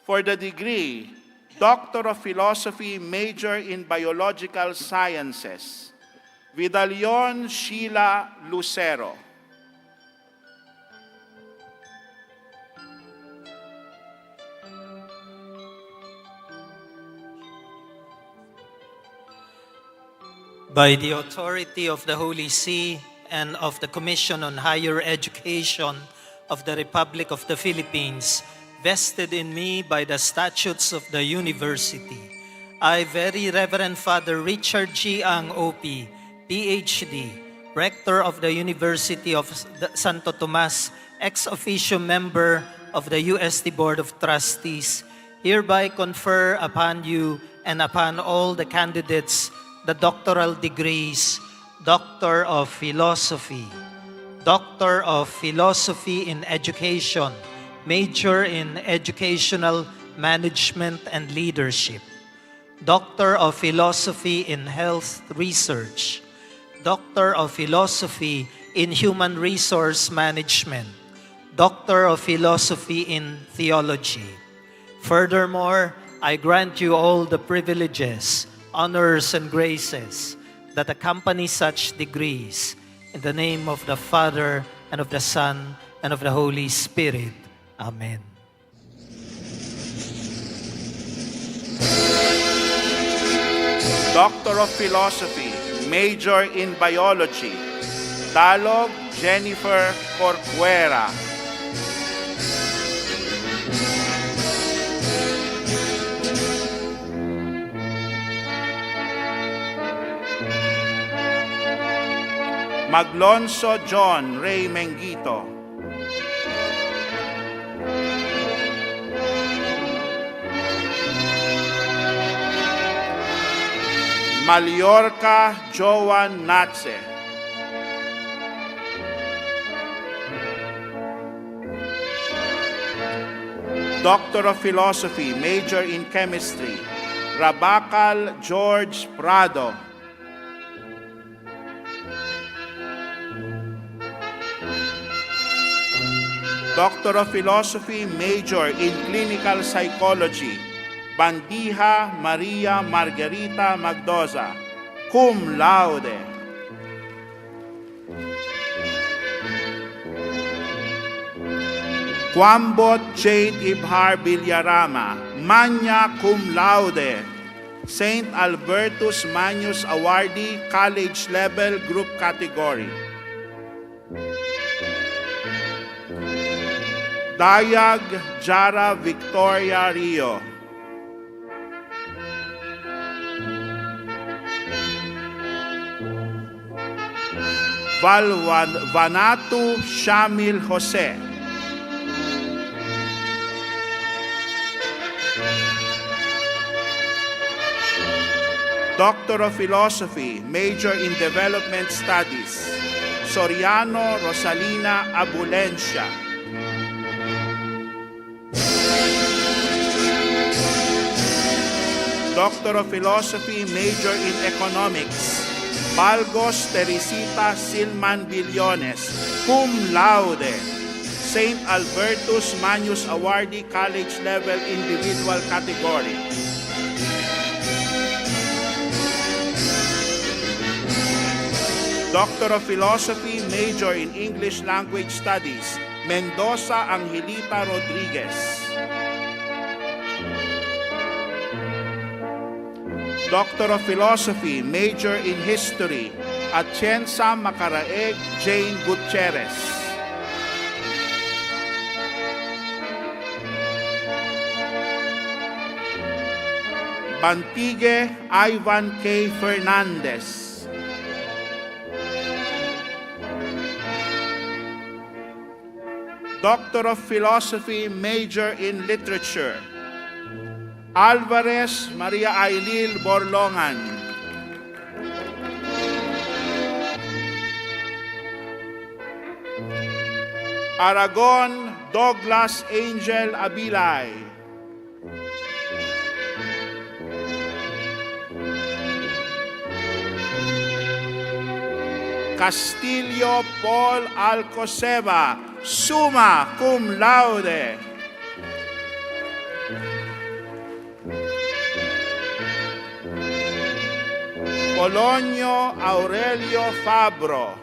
For the degree, Doctor of Philosophy, major in Biological Sciences, Vidalion Sheila Lucero. By the authority of the Holy See and of the Commission on Higher Education of the Republic of the Philippines, vested in me by the statutes of the university, I, Very Reverend Father Richard G. Ang, OP, PhD, Rector of the University of Santo Tomas, ex officio member of the UST Board of Trustees, hereby confer upon you and upon all the candidates the doctoral degrees, Doctor of Philosophy, Doctor of Philosophy in Education, major in Educational Management and Leadership, Doctor of Philosophy in Health Research, Doctor of Philosophy in Human Resource Management, Doctor of Philosophy in Theology. Furthermore, I grant you all the privileges, honors, and graces that accompany such degrees, in the name of the Father, and of the Son, and of the Holy Spirit. Amen. Doctor of Philosophy, Major in Biology, Talog Jennifer Corcuera. Maglonso John Ray Mengito. Mallorca Joan Natse. Doctor of Philosophy, Major in Chemistry, Rabacal George Prado. Doctor of Philosophy, Major in Clinical Psychology, Bandiha Maria Margarita Magdoza, cum laude. Quambot Jade Ibhar Villarama, magna cum laude, St. Albertus Magnus Awardee, College Level Group Category. Dayag Jara Victoria Rio. Vanatu Shamil Jose. Doctor of Philosophy, Major in Development Studies, Soriano Rosalina Abulencia. Doctor of Philosophy, Major in Economics, Balgos Teresita Silman Billones, cum laude, St. Albertus Magnus Awardee, College Level Individual Category. Doctor of Philosophy, Major in English Language Studies, Mendoza Angelita Rodriguez. Doctor of Philosophy, Major in History, Atienza Macaraeg Jane Gutierrez. Bantigue Ivan K. Fernandez. Doctor of Philosophy, Major in Literature, Alvarez Maria Ailil Borlongan. Aragon Douglas Angel Abilay. Castillo Paul Alcoseba, summa cum laude. Polonio Aurelio Fabro.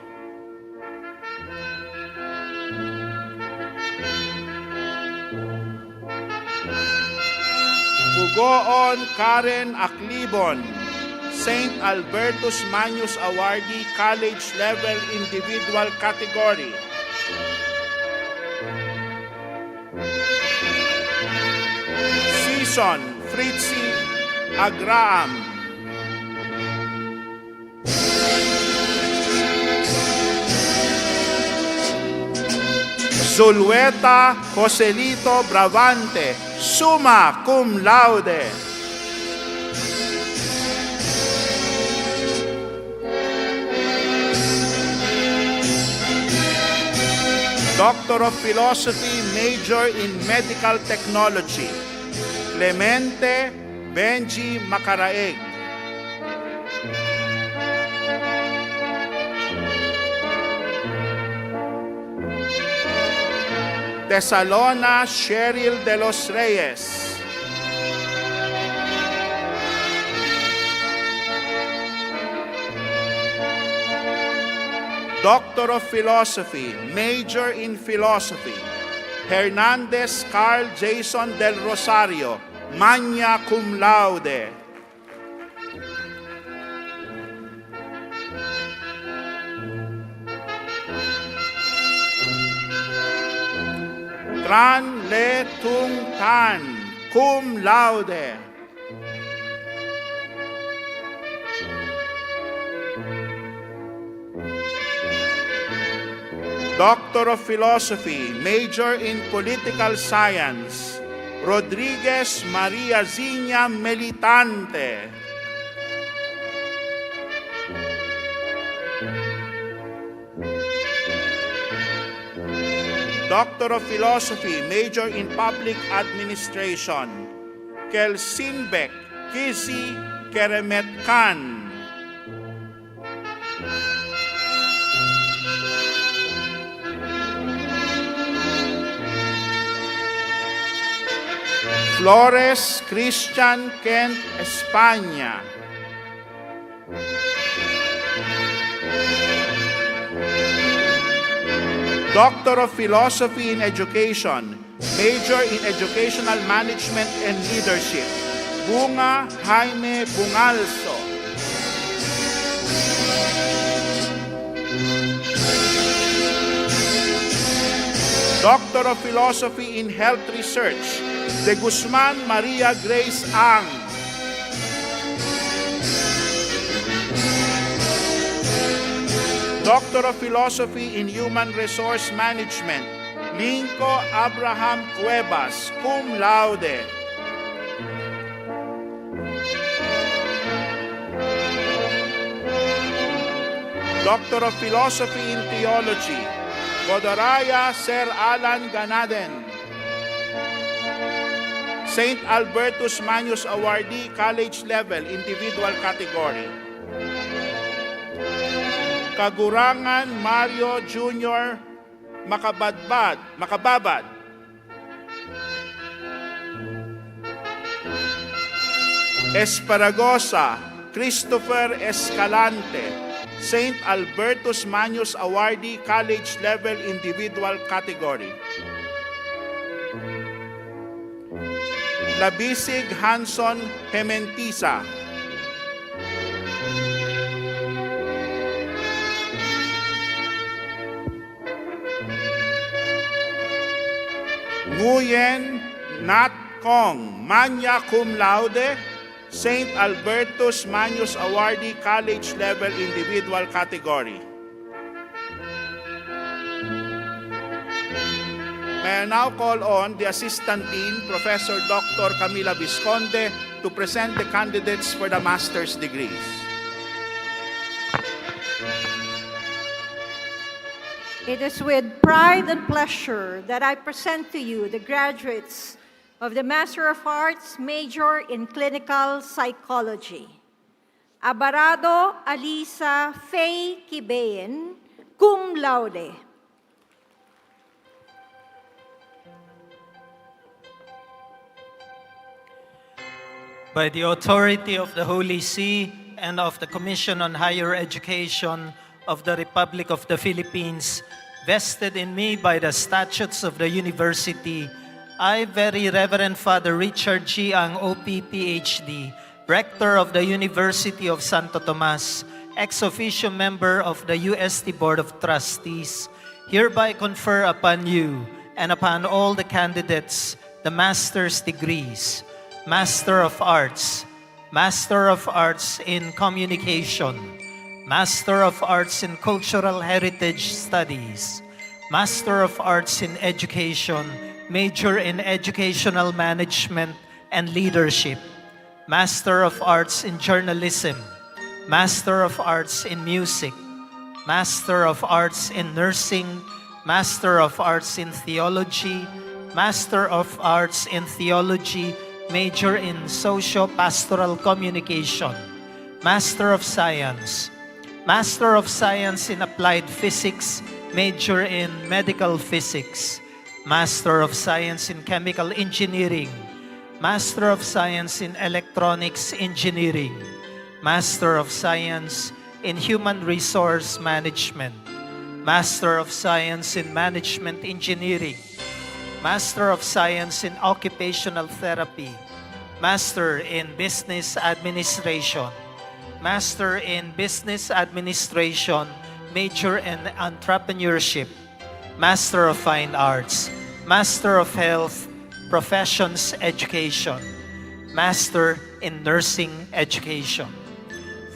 Pugoon Karen Aklibon, St. Albertus Magnus Awardee, College Level Individual Category. Season Fritzi Agraam. Zulueta Joselito Bravante, summa cum laude. Doctor of Philosophy, Major in Medical Technology, Clemente Benji Macaraeg. Tesalona Cheryl de los Reyes. Doctor of Philosophy, Major in Philosophy, Hernandez Carl Jason del Rosario, magna cum laude. Tran Le Tung Tan, cum laude. Doctor of Philosophy, Major in Political Science, Rodriguez Maria Zina Melitante. Doctor of Philosophy, Major in Public Administration, Kelsinbek Kizi Keremet Khan. Flores Christian Kent España. Doctor of Philosophy in Education, Major in Educational Management and Leadership, Bunga Jaime Bungalso. Doctor of Philosophy in Health Research, De Guzman Maria Grace Ang. Doctor of Philosophy in Human Resource Management, Linco Abraham Cuevas, cum laude. Doctor of Philosophy in Theology, Godaraya Sir Alan Ganaden. St. Albertus Magnus Awardee, College Level, Individual Category. Kagurangan Mario Jr. Makababad. Esparagosa Christopher Escalante, St. Albertus Magnus Awardee, College Level, Individual Category. Labisig Hanson Hementiza. Nguyen Nat Kong, magna cum laude, St. Albertus Magnus Awardee, College Level, Individual Category. May I now call on the Assistant Dean, Professor Dr. Camila Visconde, to present the candidates for the master's degrees. It is with pride and pleasure that I present to you the graduates of the Master of Arts major in Clinical Psychology. Abarado Alisa Faye Kibayen, cum laude. By the authority of the Holy See and of the Commission on Higher Education of the Republic of the Philippines, vested in me by the statutes of the university, I, Very Reverend Father Richard G. Ang, OP, PhD, Rector of the University of Santo Tomas, ex officio member of the UST Board of Trustees, hereby confer upon you and upon all the candidates the master's degrees, Master of Arts in Communication, Master of Arts in Cultural Heritage Studies, Master of Arts in Education, Major in Educational Management and Leadership, Master of Arts in Journalism, Master of Arts in Music, Master of Arts in Nursing, Master of Arts in Theology, Master of Arts in Theology, Major in Socio-Pastoral Communication, Master of Science in Applied Physics, Major in Medical Physics, Master of Science in Chemical Engineering, Master of Science in Electronics Engineering, Master of Science in Human Resource Management, Master of Science in Management Engineering, Master of Science in Occupational Therapy, Master in Business Administration, Master in Business Administration, Major in Entrepreneurship, Master of Fine Arts, Master of Health, Professions Education, Master in Nursing Education.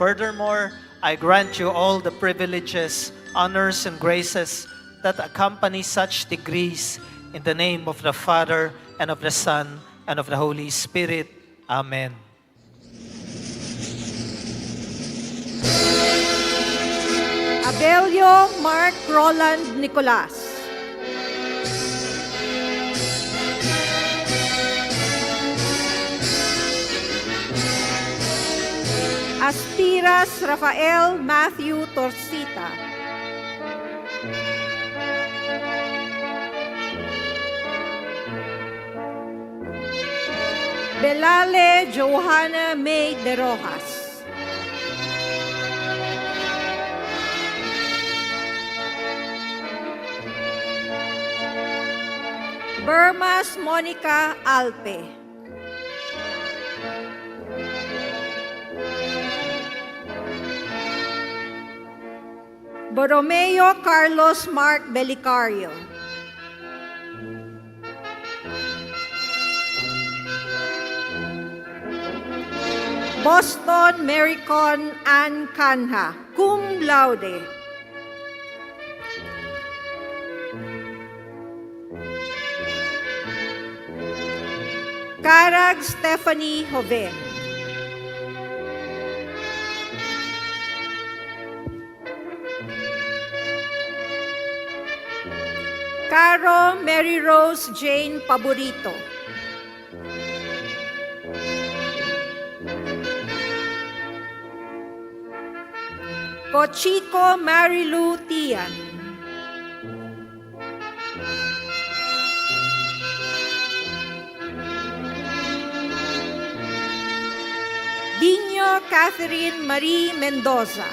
Furthermore, I grant you all the privileges, honors, and graces that accompany such degrees in the name of the Father, and of the Son, and of the Holy Spirit. Amen. Abelio Mark Roland Nicolas. Astiras Rafael Matthew Torcita. Belale Johanna May de Rojas. Bermas Monica Alpe. Borromeo Carlos Mark Belicario. Boston Maricon Ann Canha, cum laude. Carag Stephanie Joven. Caro Mary Rose Jane Paborito. Cochico Marilu Tian. Dino Catherine Marie Mendoza.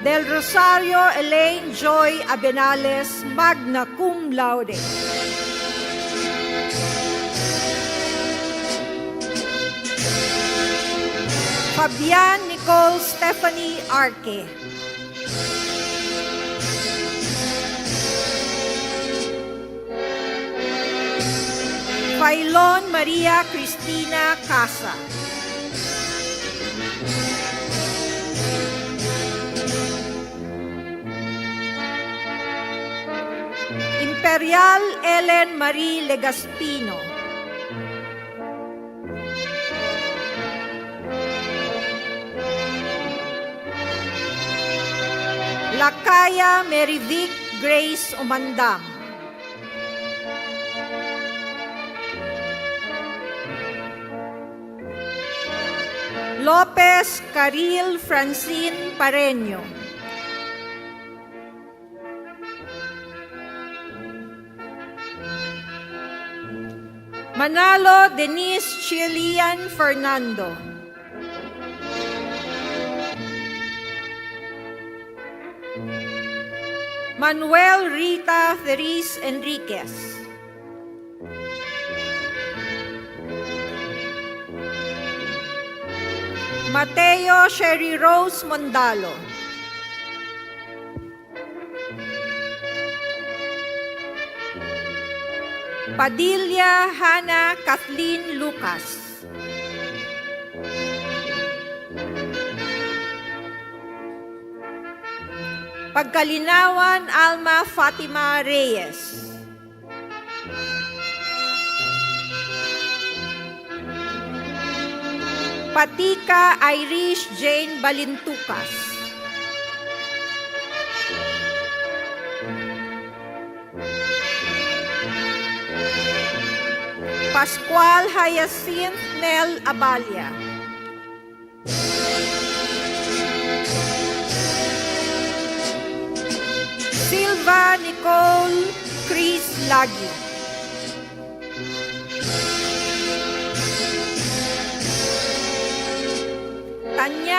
Del Rosario Elaine Joy Abenales, magna cum laude. Fabian Nicole Stephanie Arque. Failon Maria Cristina Casa. Imperial Ellen Marie Legaspino. Lakaya Merivic Grace Umandam. Lopez Caril Francine Pareño. Manalo Denise Chilian Fernando. Manuel Rita Therese Enriquez. Mateo Sherry Rose Mondalo. Padilla Hannah Kathleen Lucas. Pagkalinawan Alma Fatima Reyes. Patika Irish Jane Balintukas. Pascual Hyacinth Nel Abalia. Silva Nicole Chris Lagi.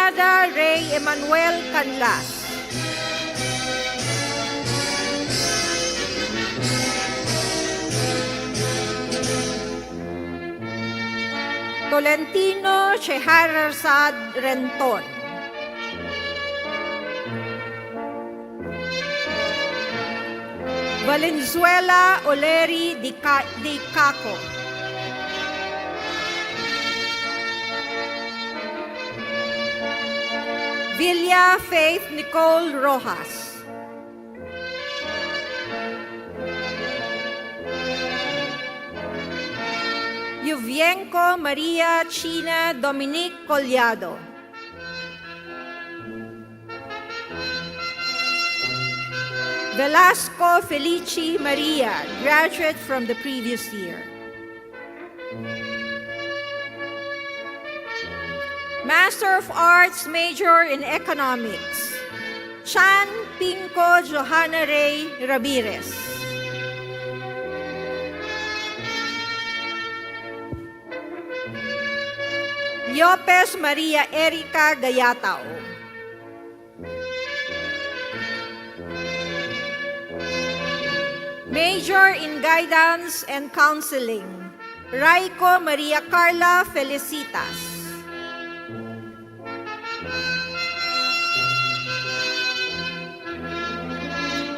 Estrada Ray Emanuel Canlas. Tolentino Scheherazade Renton. Valenzuela Oleri Di Caco. Villa Faith Nicole Rojas. Yuvienko Maria China Dominique Collado. Velasco Felici Maria, graduate from the previous year. Master of Arts, major in Economics, Chan Pinco Johanna Ray Ramirez. Lopez Maria Erica Gayatao. Major in Guidance and Counseling, Raiko Maria Carla Felicitas.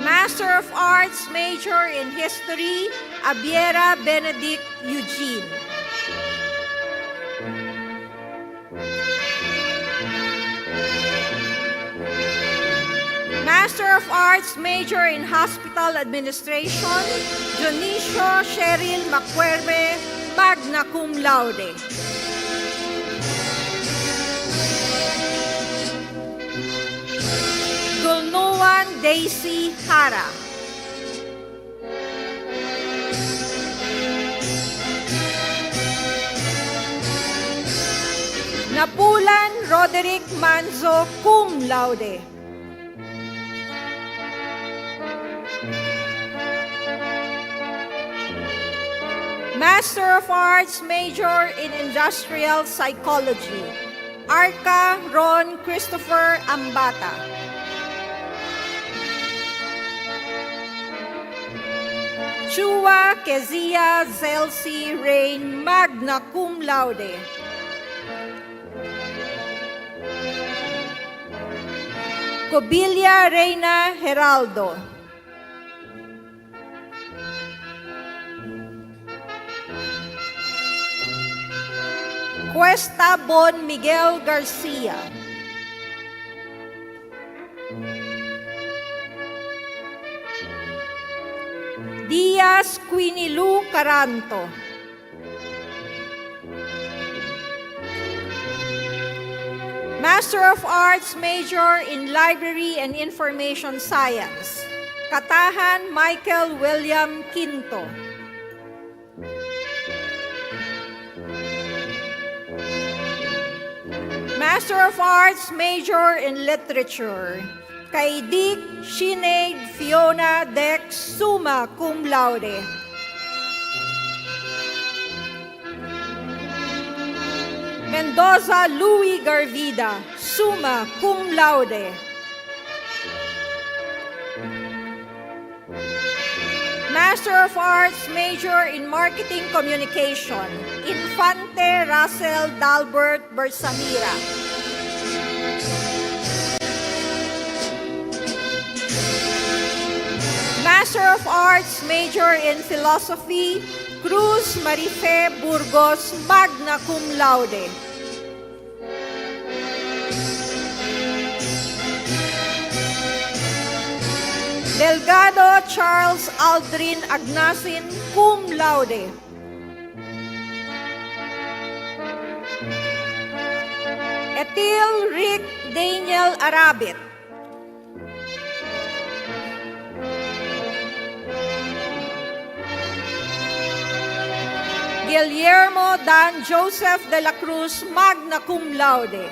Master of Arts, major in History, Abiera Benedict Eugene. Master of Arts, major in Hospital Administration, Dionisio Cheryl Macuerbe, magna cum laude. Gulnuan Daisy Hara. Napulan Roderick Manzo, cum laude. Master of Arts, major in Industrial Psychology, Arca Ron Christopher Ambata. Chua Kezia Zelsi Rain, magna cum laude. Cobilia Reina Heraldo. Cuesta Bon Miguel Garcia. Diaz Quinilu Caranto. Master of Arts, major in Library and Information Science, Katahan Michael William Quinto. Master of Arts, major in Literature, Kaidik Sinead Fiona Dex, summa cum laude. Mendoza Louis Garvida, summa cum laude. Master of Arts, major in Marketing Communication, Infante Russell Dalbert Bersamira. Master of Arts, major in Philosophy, Cruz Marife Burgos, magna cum laude. Delgado Charles Aldrin Agnasin, cum laude. Etil Rick Daniel Arabit. Guillermo Dan Joseph de la Cruz, magna cum laude.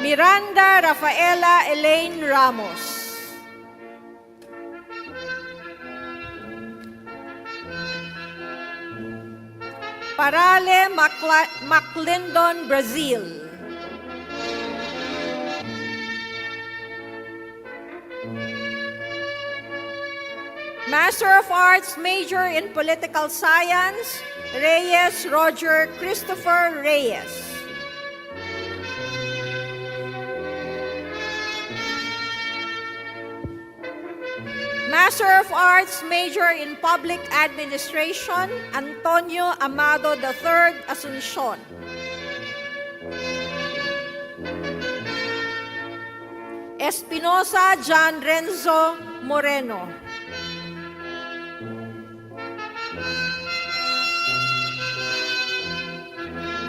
Miranda Rafaela Elaine Ramos. Parale Maclendon, Brazil. Master of Arts, major in Political Science, Reyes Roger Christopher Reyes. Master of Arts, major in Public Administration, Antonio Amado III, Asuncion. Espinosa John Renzo Moreno.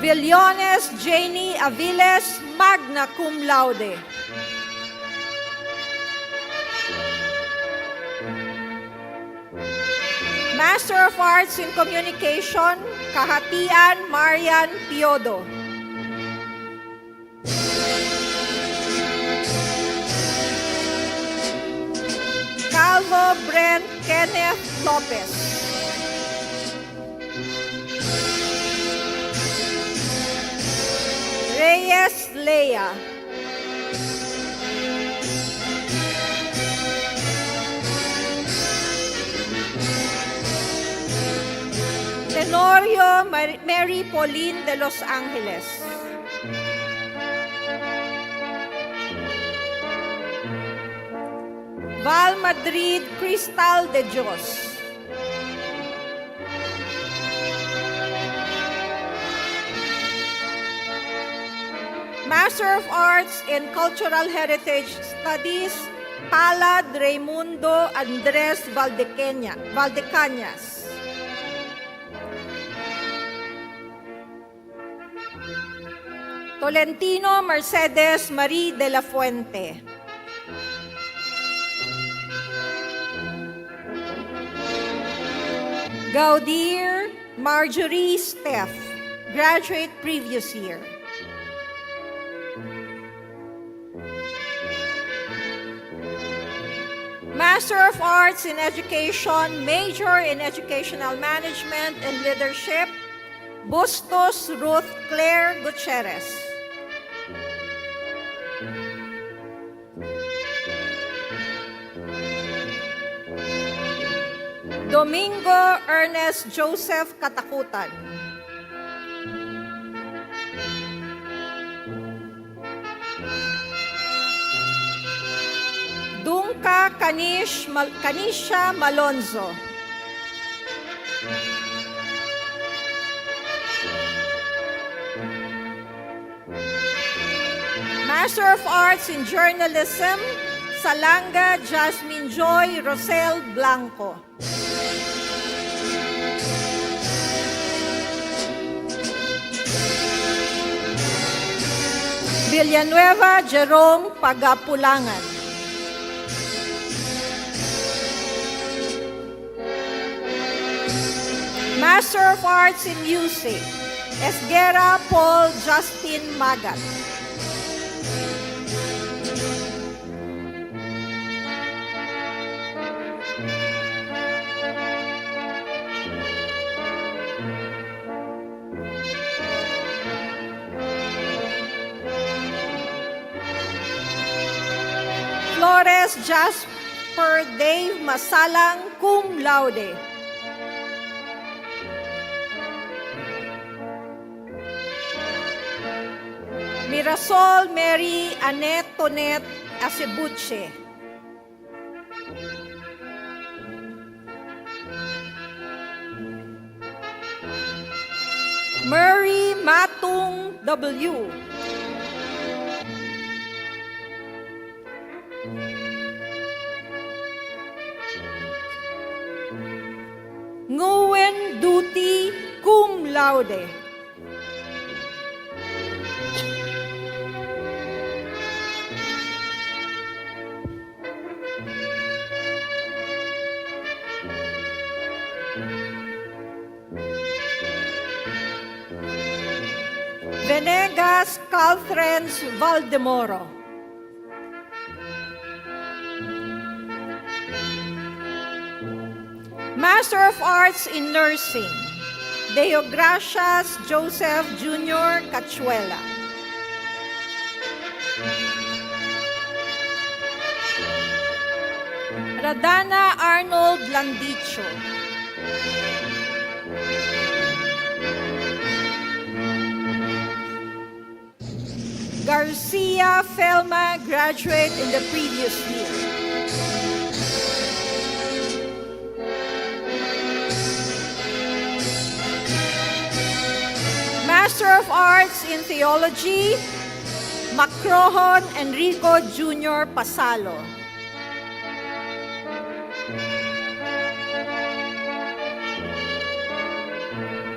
Villones Janie Aviles, magna cum laude. Master of Arts in Communication, Kahatian Marian Piodo. Calvo Brent Kenneth Lopez. Reyes Lea. Tenorio Mary Pauline de Los Angeles. Val Madrid Cristal de Dios. Master of Arts in Cultural Heritage Studies, Palad Raimundo Andres Valdecañas. Tolentino Mercedes Marie de la Fuente. Gaudier Marjorie Steph, graduate previous year. Master of Arts in Education, major in Educational Management and Leadership, Bustos Ruth Claire Gutierrez. Domingo Ernest Joseph Katakutan. Dunka Kanisha Malonzo. Master of Arts in Journalism, Salanga Jasmine Joy Rosel Blanco. Villanueva Jerome Pagapulangan. Master of Arts in Music, Esguera Paul Justin Magat. Flores Jasper Dave Masalang, cum laude. Mirasol Mary Annette Tonet Acebuche. Murray Matung W. Nguyen Duty, cum laude. Venegas Calthrens Valdemoro. Master of Arts in Nursing, Deogracias Joseph Jr. Cachuela. Radana Arnold Landicho. Garcia Felma, graduate in the previous year. Master of Arts in Theology, Macrohon Enrico Jr. Pasalo.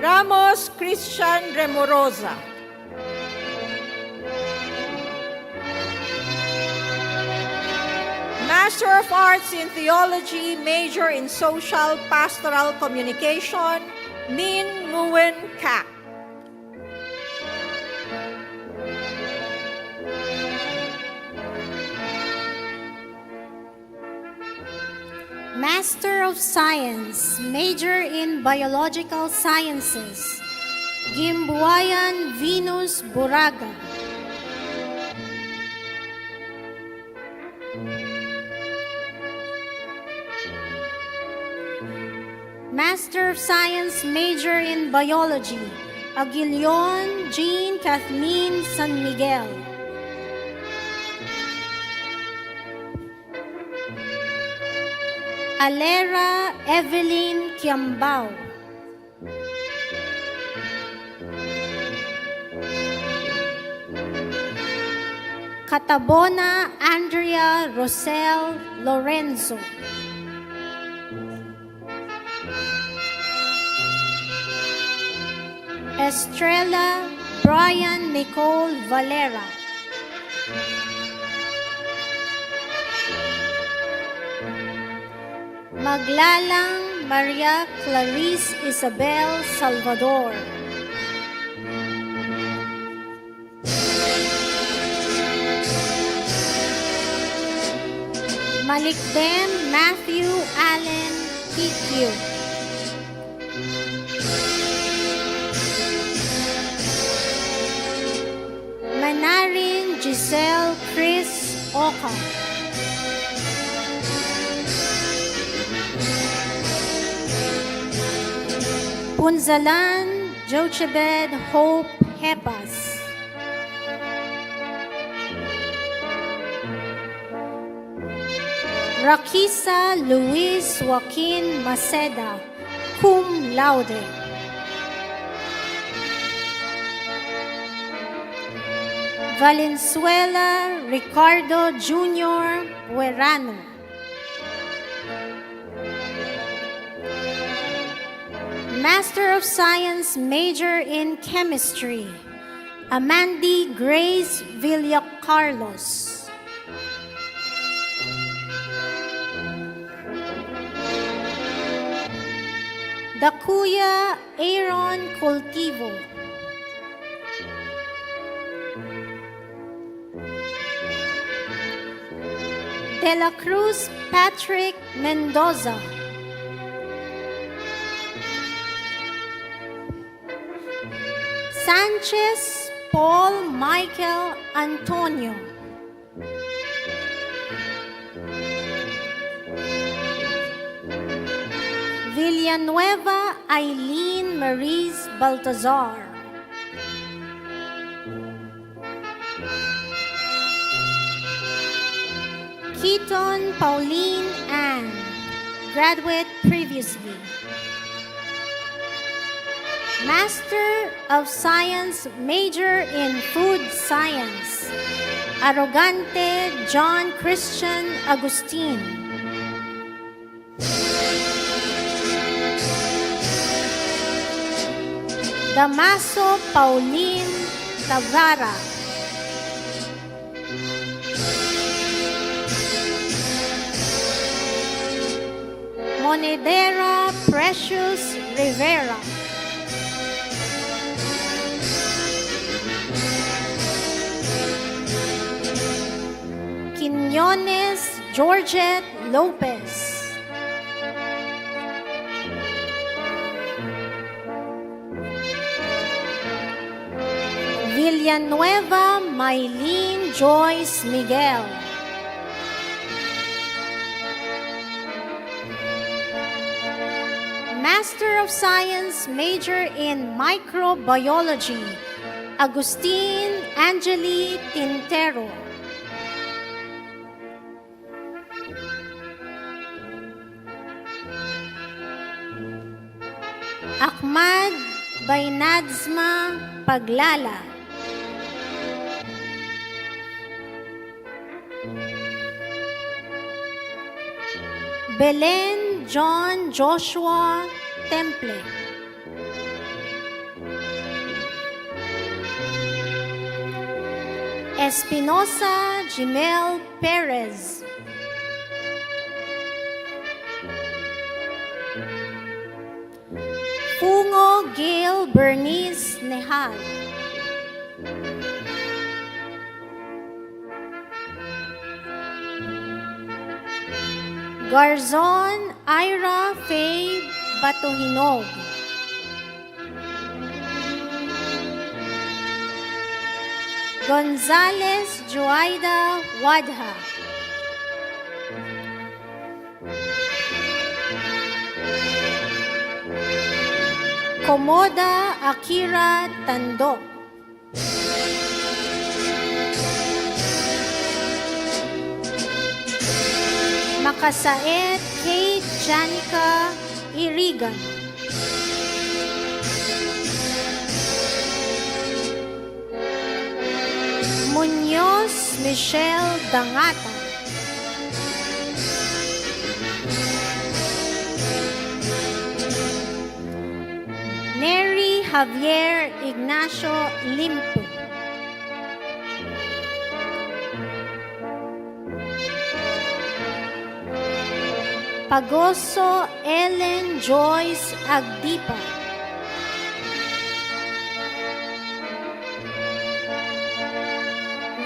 Ramos Christian Remorosa. Master of Arts in Theology, major in Social Pastoral Communication, Min Nguyen Kak. Master of Science, major in Biological Sciences, Gimbuayan Venus Buraga. Master of Science, major in Biology, Aguilion Jean Kathleen San Miguel. Alera Evelyn Kiambao. Catabona Andrea Rosel Lorenzo. Estrella Brian Nicole Valera. Maglalang Maria Clarice Isabel Salvador. Malikdem Matthew Allen PQ. Manarin Giselle Chris Oka. Punzalan Jochebed Hope Hepas. Rakisa Luis Joaquin Maceda, cum laude. Valenzuela Ricardo Jr. Buerano. Master of Science, major in Chemistry, Amandi Grace Villacarlos. Dakuya Aaron Cultivo. De la Cruz Patrick Mendoza. Sanchez Paul Michael Antonio. Villanueva Eileen Maurice Baltazar. Keaton Pauline Ann, graduate previously. Master of Science, major in Food Science, Arrogante John Christian Agustin. Damaso Pauline Tavara. Monedera Precious Rivera. Quiñones Georgette Lopez. Villanueva Maylene Joyce Miguel. Master of Science, major in Microbiology, Agustin Angeli Tintero. Ahmad Bainadzma Paglala. Belen John Joshua Temple. Espinosa Jimel Perez. Fungo Gail Bernice Nehal. Garzon Ira Faye Batuhinog. Gonzales Juaida Wadha. Komoda Akira Tandok. Makasaet Kate Janica Irigan. Muñoz Michelle Dangata. Neri Javier Ignacio Limpo. Pagoso Ellen Joyce Agdipa.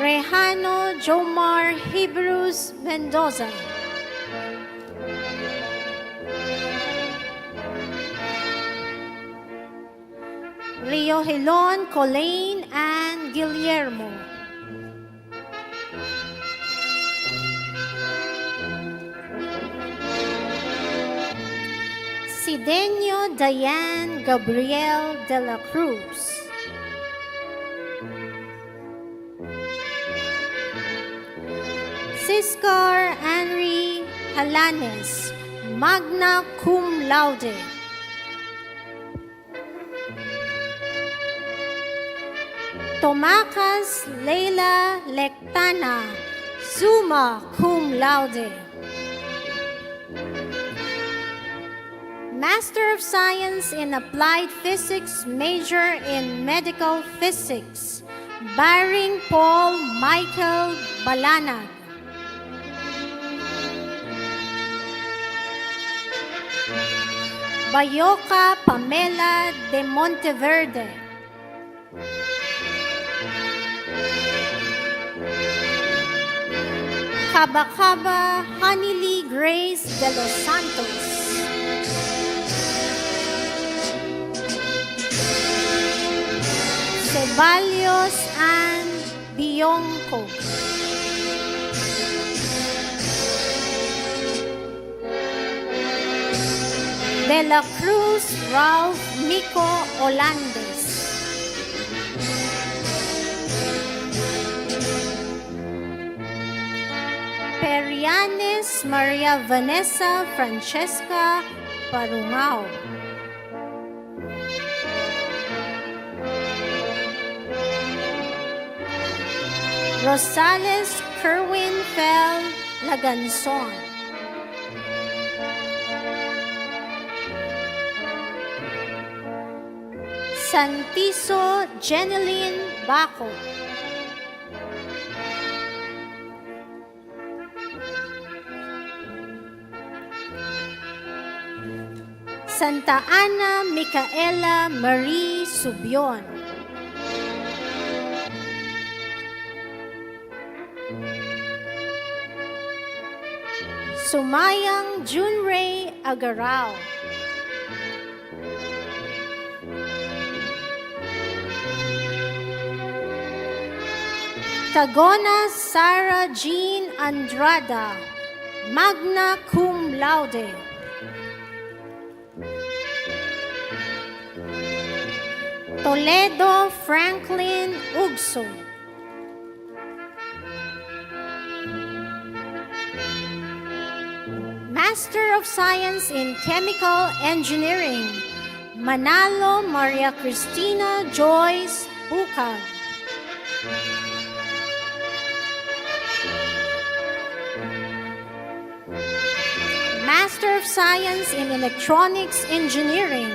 Rehano Jomar Hebrews Mendoza. Rio Hilon Colleen and Guillermo. Sidenio Diane Gabriel de la Cruz. Ciscar Henry Halanes, magna cum laude. Tomacas Leila Lectana, summa cum laude. Master of Science in Applied Physics, major in Medical Physics, Baring Paul Michael Balanag. Bayoka Pamela de Monteverde. Kabakaba Honeylee Grace de los Santos. Ceballos and Bionco. De la Cruz Ralph Mico Holandes. Perianes Maria Vanessa Francesca Parumao. Rosales Kerwin Fel Laganson. Santiso Jeneline Baco. Santa Ana Micaela Marie Subion. Sumayang Junray Agarao. Tagona Sarah Jean Andrada, magna cum laude. Toledo Franklin Ugso. Master of Science in Chemical Engineering, Manalo Maria Cristina Joyce Bukag. Master of Science in Electronics Engineering,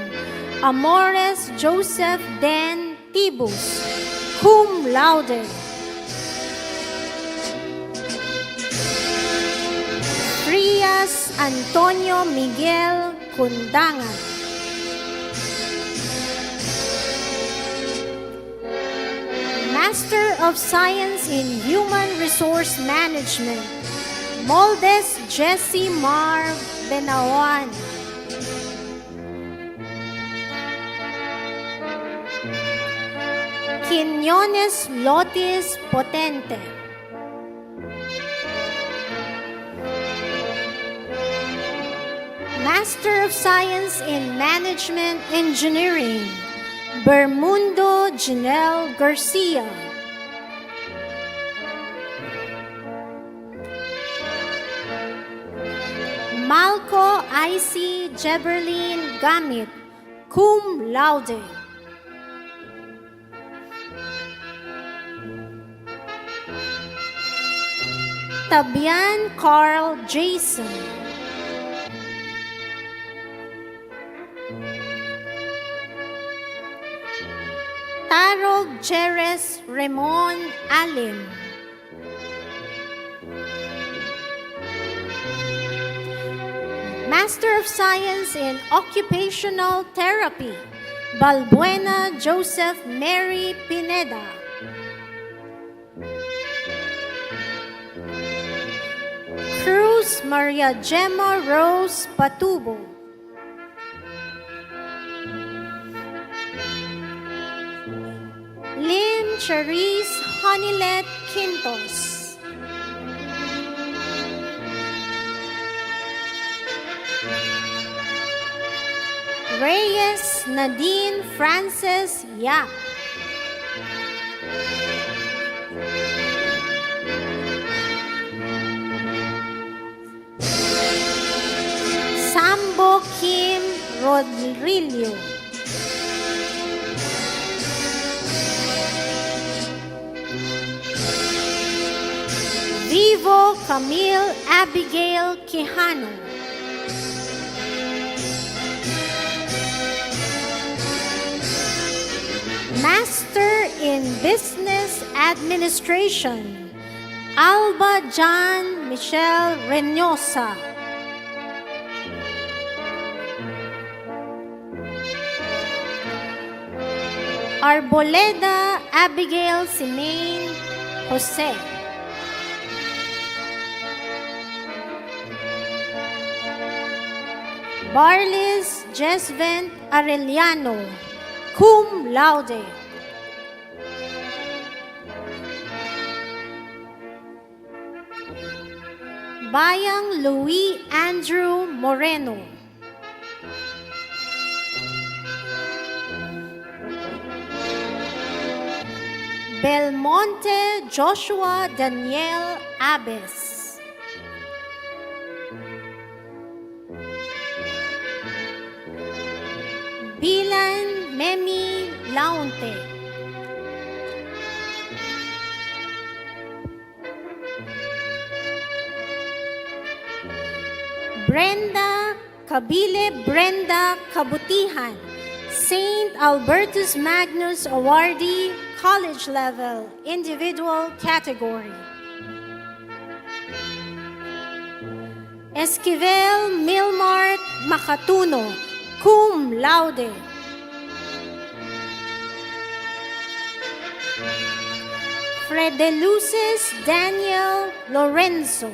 Amores Joseph Den Tibus, cum laude. Frias Antonio Miguel Kundangan. Master of Science in Human Resource Management, Moldes Jesse Mar Benawan. Quiñones Lotis Potente. Master of Science in Management Engineering, Bermundo Janelle Garcia. Malco Icy Jeberlin Gamit, cum laude. Tabian Carl Jason. Tarog Jerez Ramon Alim. Master of Science in Occupational Therapy, Balbuena Joseph Mary Pineda. Cruz Maria Gemma Rose Patubo. Lynn Charisse Honeylet Quintos. Reyes Nadine Frances Yap. Sambo Kim Rodrillo. Vivo Camille Abigail Quijano. Master in Business Administration, Alba John Michelle Reynosa. Arboleda Abigail Simain Jose. Barlis Jesvent Arellano, cum laude. Bayang Louis Andrew Moreno. Belmonte Joshua Daniel Abes. Bilan Memi Launte. Brenda Kabile Brenda Kabutihan, St. Albertus Magnus Awardee, college level, individual category. Esquivel Milmart Makatuno, cum laude. Fredeluces Daniel Lorenzo.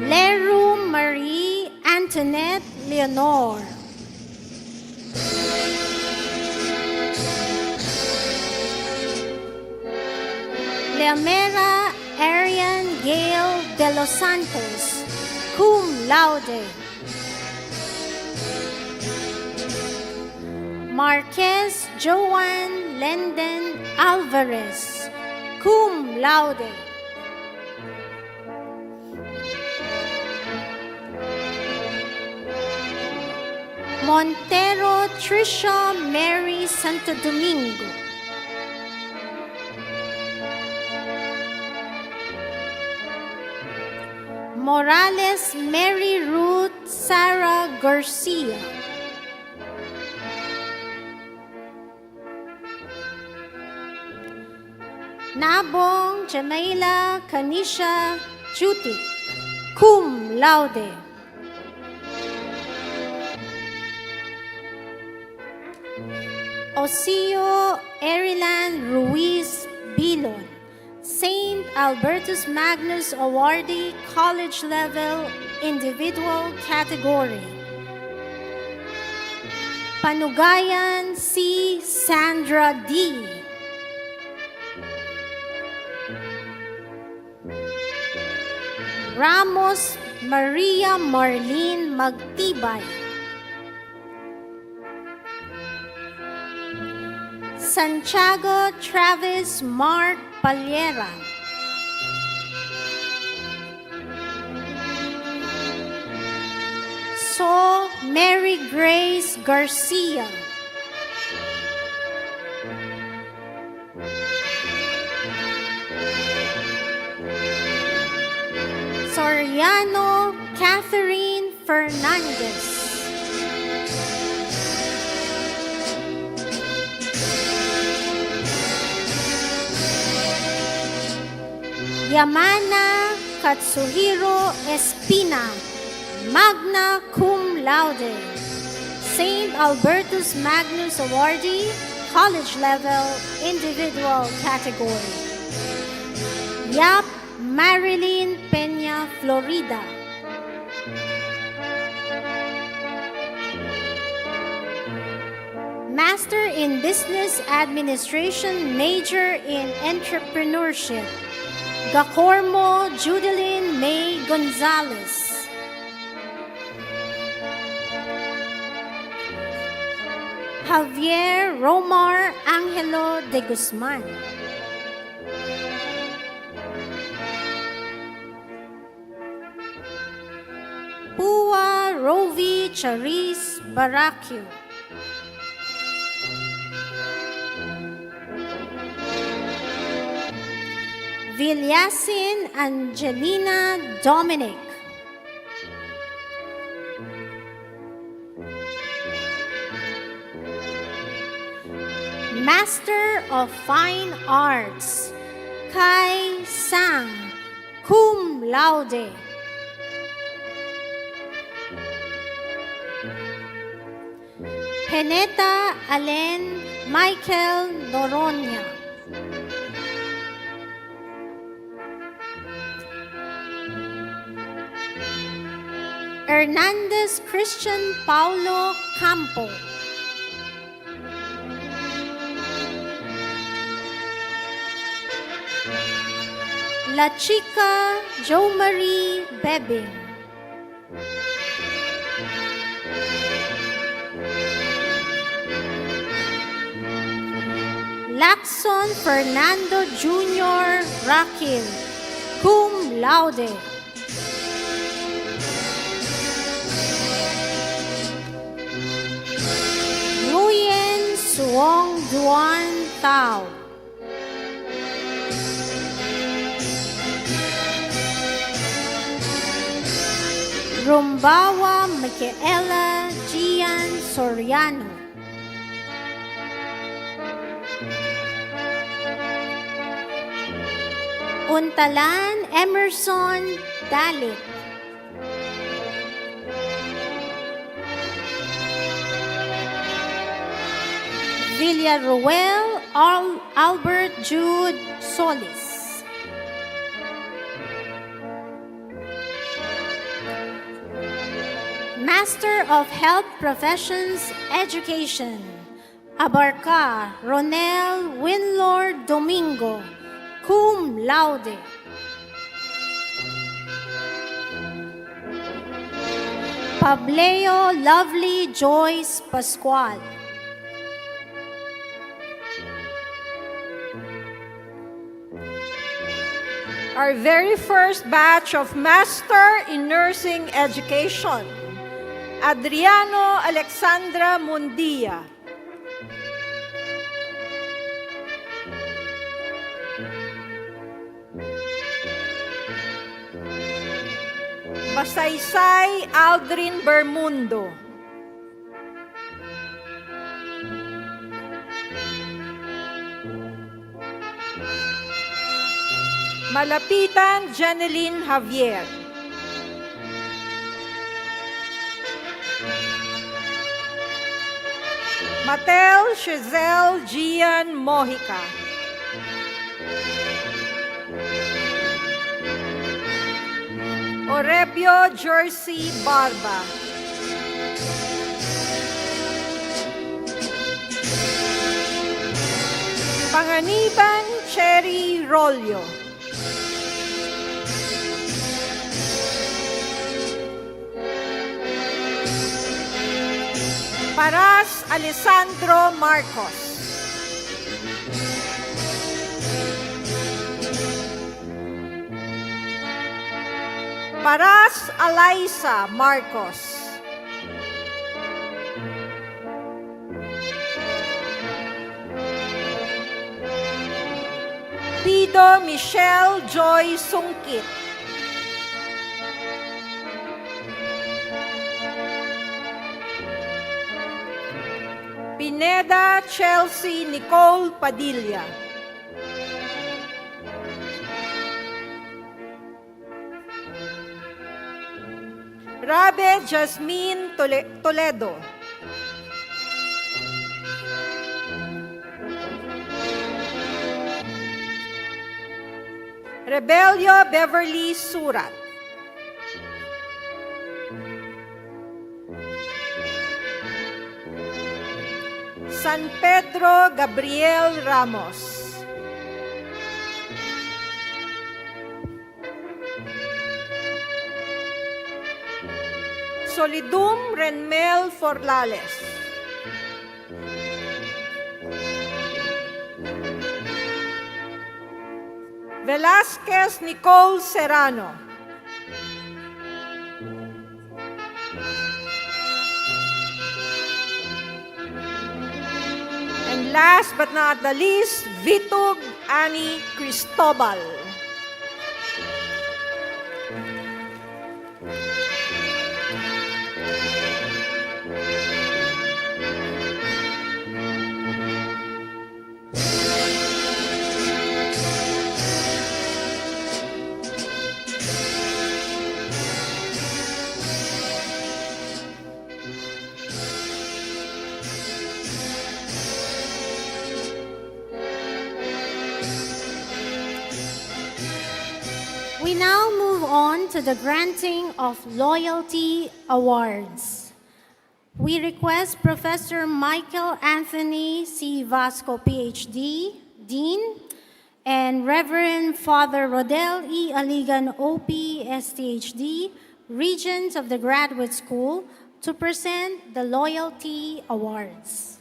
Leru Marie Antoinette Leonor. Yamera Arian Gale de los Santos, cum laude. Marquez Joan Lenden Alvarez, cum laude. Montero Tricia Mary Santo Domingo. Morales Mary Ruth Sarah Garcia. Nabong Jamaila Kanisha Judith, cum laude. Osio Erilan Ruiz Bilon, St. Albertus Magnus Awardee, college level, individual category. Panugayan C. Sandra D. Ramos Maria Marlene Magtibay. Santiago Travis Mark Palera. So Mary Grace Garcia. Soriano Catherine Fernandez. Yamana Katsuhiro Espina, magna cum laude, St. Albertus Magnus Awardee, college level, individual category. Yap Marilyn Peña Florida. Master in Business Administration, major in Entrepreneurship. Gacormo Judeline May Gonzalez. Javier Romar Angelo de Guzman. Pua Rovi Charis Barakyo. Vilyasin Angelina Dominic. Master of Fine Arts, Kai Sang, cum laude. Peneta Alen Michael Noronia. Hernandez Christian Paulo Campo. La Chica Jo Marie Bebing. Lacson Fernando Jr. Rakil, cum laude. Nguyen Suong Duan Tao. Rumbawa Micaela Gian Soriano. Untalan Emerson Dalit. Villaruel Albert Jude Solis. Master of Health Professions Education, Abarca Ronel Winlord Domingo, cum laude. Pableo Lovely Joyce Pascual. Our very first batch of Master in Nursing Education, Adriano Alexandra Mundia. Basaysay Aldrin Bermundo. Malapitan Janeline Javier. Matel Giselle Gian Mojica. Orebio Jersey Barba. Panganiban Cherry Rolyo. Paras Alessandro Marcos. Paras Alaisa Marcos. Pido Michelle Joy Sungkit. Pineda Chelsea Nicole Padilla. Rabe Jasmine Toledo. Rebelio Beverly Surat. San Pedro Gabriel Ramos. Solidum Renmel Forlales. Velasquez Nicole Serrano. And last but not the least, Vitug Annie Cristobal. We now move on to the granting of loyalty awards. We request Professor Michael Anthony C. Vasco, PhD, Dean, and Reverend Father Rodel E. Aligan, OP, STHD, Regents of the Graduate School, to present the loyalty awards.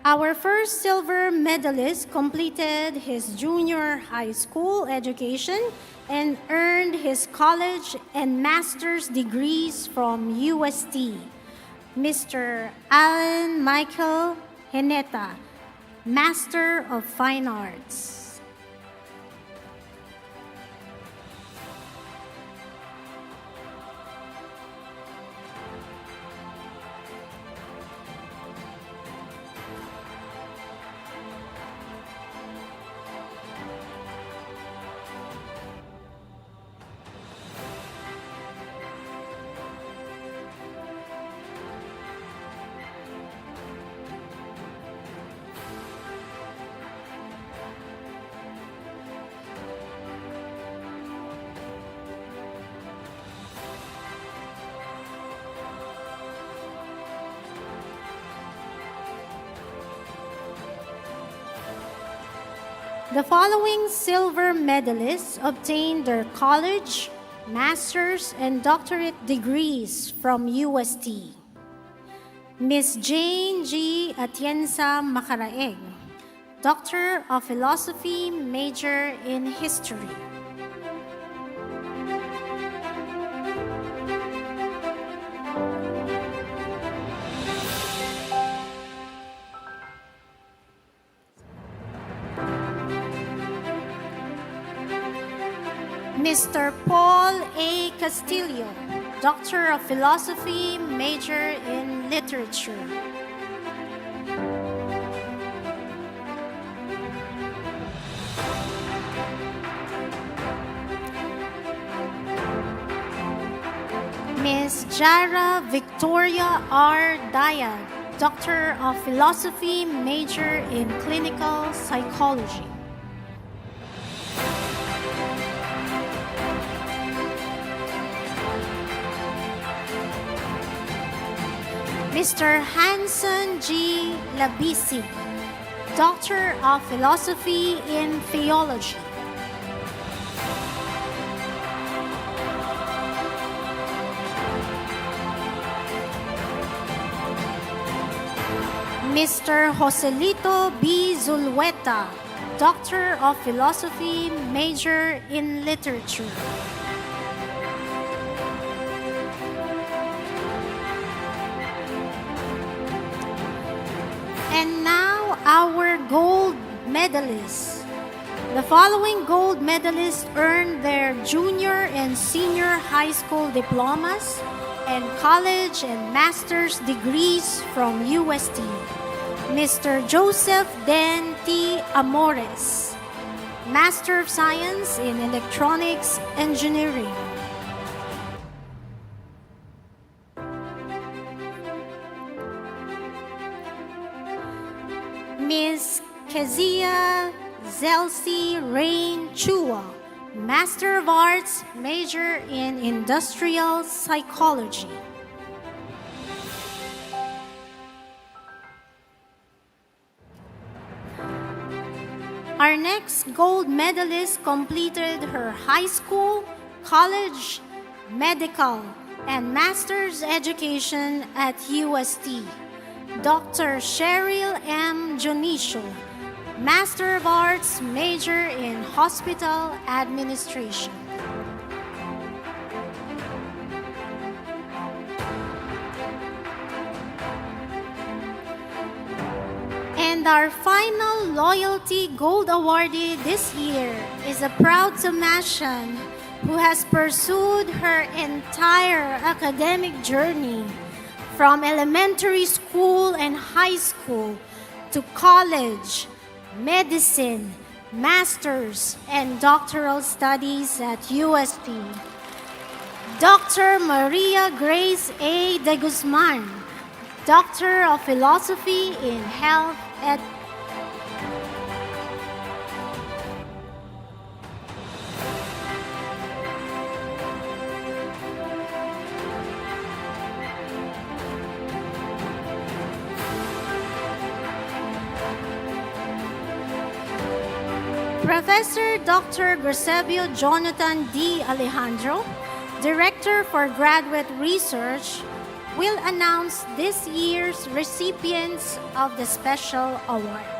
Our first silver medalist completed his junior high school education and earned his college and master's degrees from UST. Mr. Alan Michael Heneta, Master of Fine Arts. The following silver medalists obtained their college, master's, and doctorate degrees from UST. Ms. Jane G. Atienza Macaraeg, Doctor of Philosophy, major in History. Mr. Paul A. Castillo, Doctor of Philosophy, major in Literature. Ms. Jara Victoria R. Dayag, Doctor of Philosophy, major in Clinical Psychology. Mr. Hanson G. Labisi, Doctor of Philosophy in Theology. Mr. Joselito B. Zulueta, Doctor of Philosophy, major in Literature. And now, our gold medalists. The following gold medalists earned their junior and senior high school diplomas and college and master's degrees from UST. Mr. Joseph Den T. Amores, Master of Science in Electronics Engineering. Ms. Kezia Zelsi Rain Chua, Master of Arts, major in Industrial Psychology. Our next gold medalist completed her high school, college, medical, and master's education at UST. Dr. Cheryl M. Jonicio, Master of Arts, major in Hospital Administration. And our final Loyalty Gold awardee this year is a proud Thomasian who has pursued her entire academic journey from elementary school and high school to college, medicine, master's, and doctoral studies at UST. Dr. Maria Grace A. de Guzman, Doctor of Philosophy in Health Ed. Professor Dr. Gresebio Jonathan D. Alejandro, Director for Graduate Research, will announce this year's recipients of the special awards.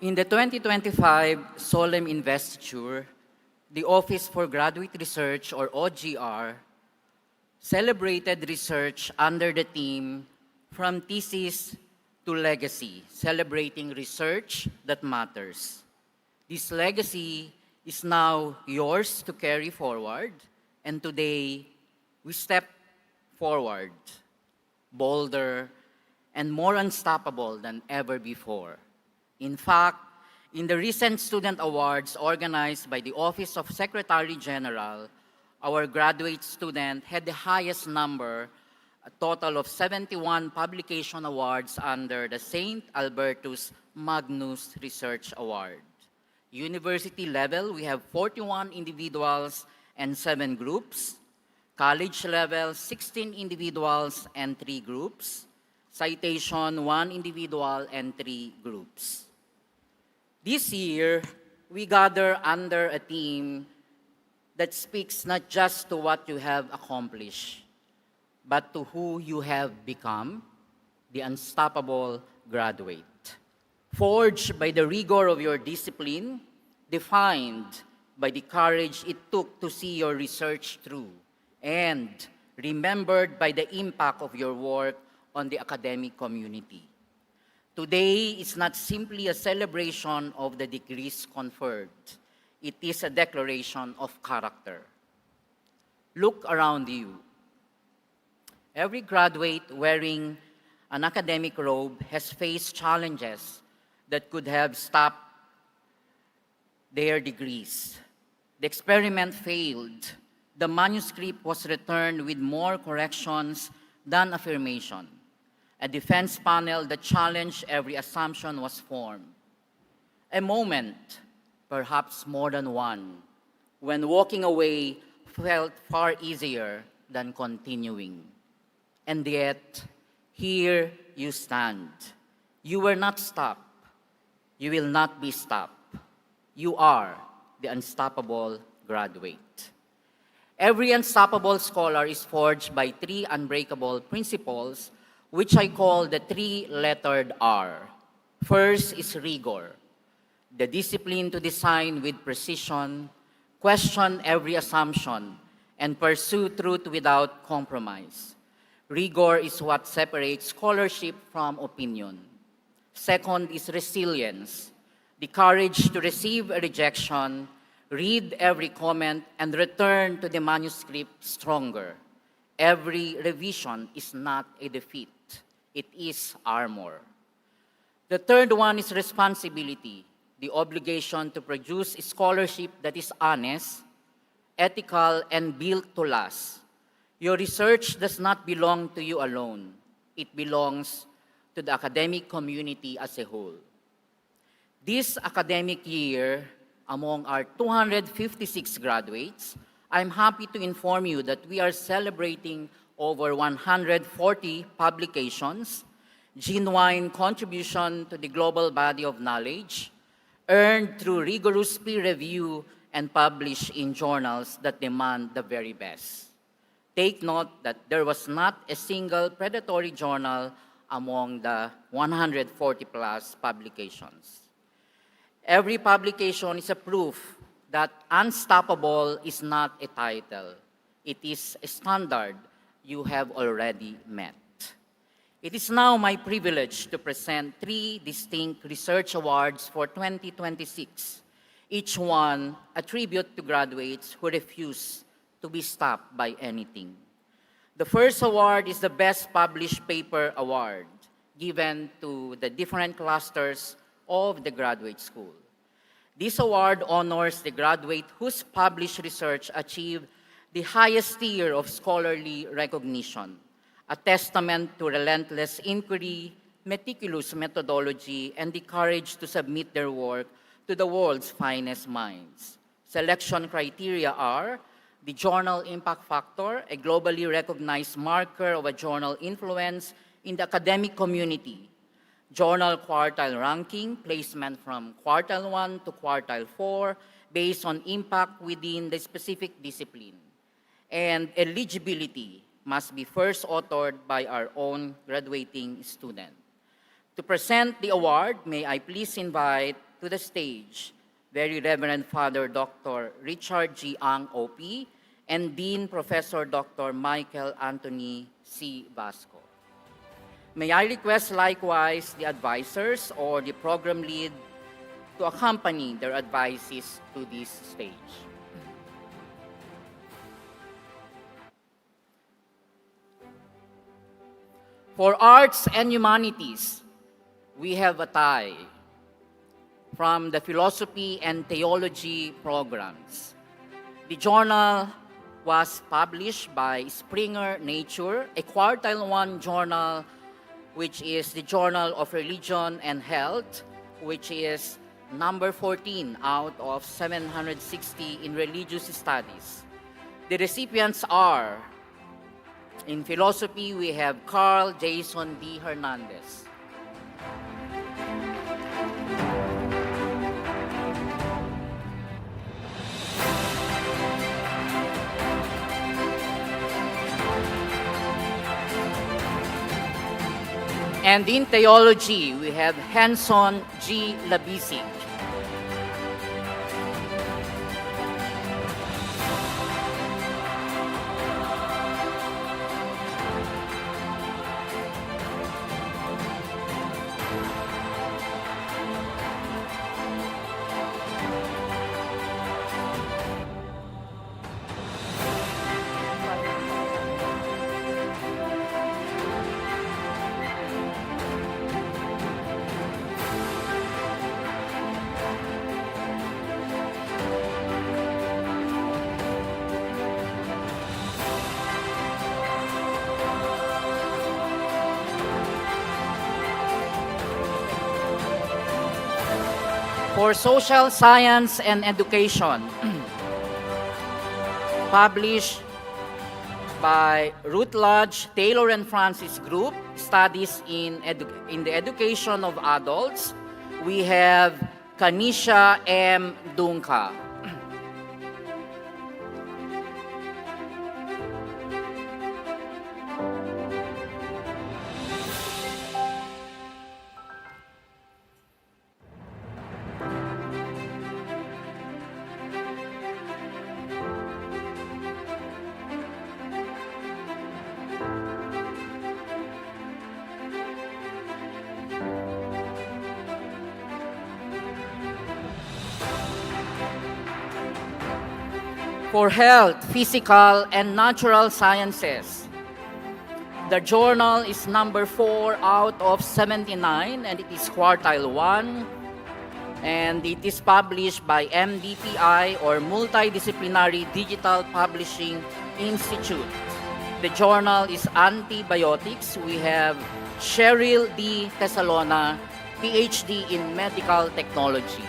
In the 2025 Solemn Investiture, the Office for Graduate Research, or OGR, celebrated research under the theme From Thesis to Legacy, celebrating research that matters. This legacy is now yours to carry forward, and today we step forward, bolder and more unstoppable than ever before. In fact, in the recent student awards organized by the Office of Secretary General, our graduate student had the highest number a total of 71 publication awards under the St. Albertus Magnus Research Award. University level, we have 41 individuals and 7 groups. College level, 16 individuals and 3 groups. Citation, 1 individual and 3 groups. This year, we gather under a theme that speaks not just to what you have accomplished, but to who you have become, the unstoppable graduate. Forged by the rigor of your discipline, defined by the courage it took to see your research through, and remembered by the impact of your work on the academic community. Today is not simply a celebration of the degrees conferred. It is a declaration of character. Look around you. Every graduate wearing an academic robe has faced challenges that could have stopped their degrees. The experiment failed. The manuscript was returned with more corrections than affirmation. A defense panel that challenged every assumption was formed. A moment, perhaps more than one, when walking away felt far easier than continuing. And yet, here you stand. You were not stopped. You will not be stopped. You are the unstoppable graduate. Every unstoppable scholar is forged by 3 unbreakable principles, which I call the 3-lettered R. First is rigor, the discipline to design with precision, question every assumption, and pursue truth without compromise. Rigor is what separates scholarship from opinion. Second is resilience, the courage to receive a rejection, read every comment, and return to the manuscript stronger. Every revision is not a defeat. It is armor. The third one is responsibility, the obligation to produce a scholarship that is honest, ethical, and built to last. Your research does not belong to you alone. It belongs to the academic community as a whole. This academic year, among our 256 graduates, I'm happy to inform you that we are celebrating over 140 publications, genuine contribution to the global body of knowledge, earned through rigorous peer review and published in journals that demand the very best. Take note that there was not a single predatory journal among the 140 plus publications. Every publication is a proof that unstoppable is not a title. It is a standard you have already met. It is now my privilege to present 3 distinct research awards for 2026, each one a tribute to graduates who refuse to be stopped by anything. The first award is the Best Published Paper Award, given to the different clusters of the graduate school. This award honors the graduate whose published research achieved the highest tier of scholarly recognition, a testament to relentless inquiry, meticulous methodology, and the courage to submit their work to the world's finest minds. Selection criteria are the journal impact factor, a globally recognized marker of a journal influence in the academic community, journal quartile ranking, placement from quartile 1 to quartile 4 based on impact within the specific discipline, and eligibility must be first authored by our own graduating student. To present the award, may I please invite to the stage Very Reverend Father Dr. Richard G. Ang, OP, and Dean Professor Dr. Michael Anthony C. Vasco. May I request likewise the advisors or the program lead to accompany their advices to this stage. For arts and humanities, we have a tie from the philosophy and theology programs. The journal was published by Springer Nature, a quartile 1 journal, which is the Journal of Religion and Health, which is number 14 out of 760 in religious studies. The recipients are, in philosophy, we have Carl Jason D. Hernandez. And in theology, we have Henson G. Labisi. For social science and education, published by Routledge, Taylor and Francis Group, Studies in the Education of Adults, we have Kanisha M. Dunka. For health, physical, and natural sciences, the journal is number 4 out of 79, and it is quartile 1, and it is published by MDPI, or Multidisciplinary Digital Publishing Institute. The journal is Antibiotics. We have Cheryl D. Tesalona, PhD in Medical Technology.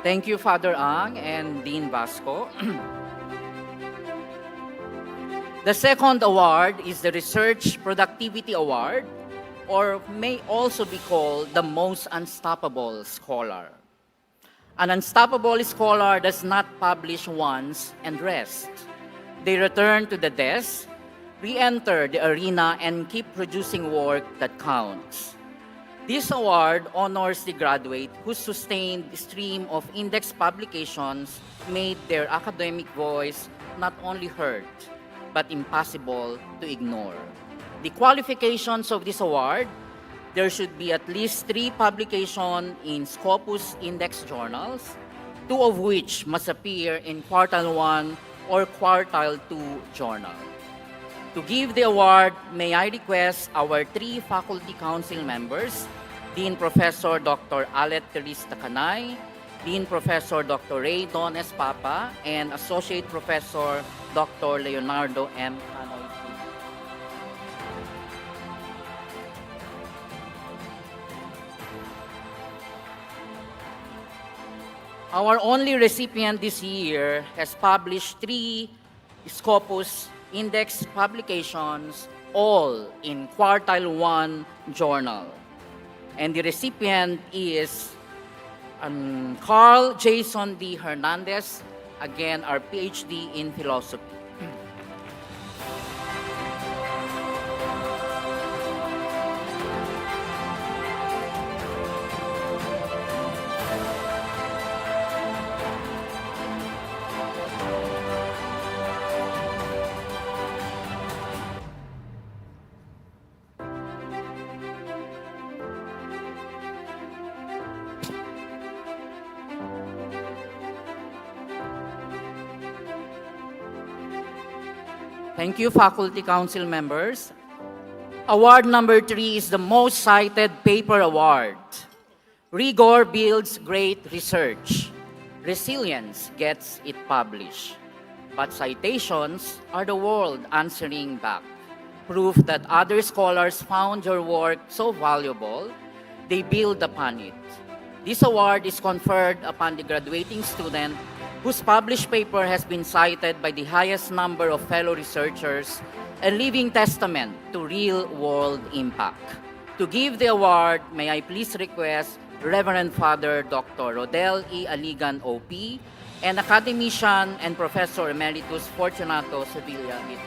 Thank you, Father Ang and Dean Vasco. The second award is the Research Productivity Award, or may also be called the Most Unstoppable Scholar. An unstoppable scholar does not publish once and rest. They return to the desk, re-enter the arena, and keep producing work that counts. This award honors the graduate whose sustained stream of index publications made their academic voice not only heard, but impossible to ignore. The qualifications of this award: there should be at least 3 publications in Scopus Index journals, 2 of which must appear in Quartile 1 or Quartile 2 journal. To give the award, may I request our 3 Faculty Council members, Dean Professor Dr. Alet Teresa Canay, Dean Professor Dr. Ray Don Espapa, and Associate Professor Dr. Leonardo M. Canoy. Our only recipient this year has published 3 Scopus index publications, all in Quartile 1 journal. And the recipient is Carl Jason D. Hernandez, again, our PhD in philosophy. Thank you, Faculty Council members. Award number 3 is the most cited paper award. Rigor builds great research. Resilience gets it published. But citations are the world answering back. Proof that other scholars found your work so valuable, they build upon it. This award is conferred upon the graduating student whose published paper has been cited by the highest number of fellow researchers, a living testament to real-world impact. To give the award, may I please request Reverend Father Dr. Rodel E. Aligan, OP, and academician and Professor Emeritus Fortunato Sevilla III.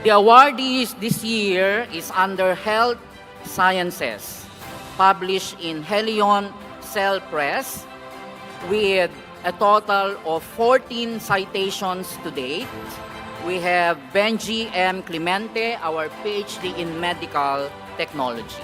The awardee this year is under Health Sciences, published in Helion Cell Press, with a total of 14 citations to date. We have Benji M. Clemente, our PhD in Medical Technology.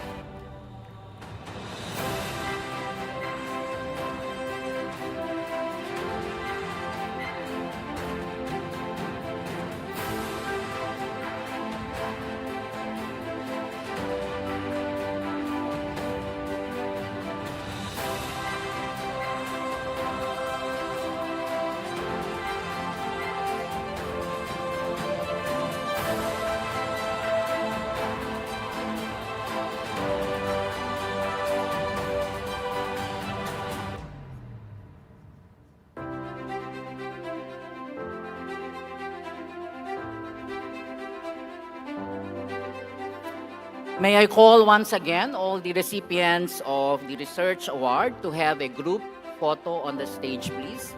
May I call once again all the recipients of the Research Award to have a group photo on the stage, please.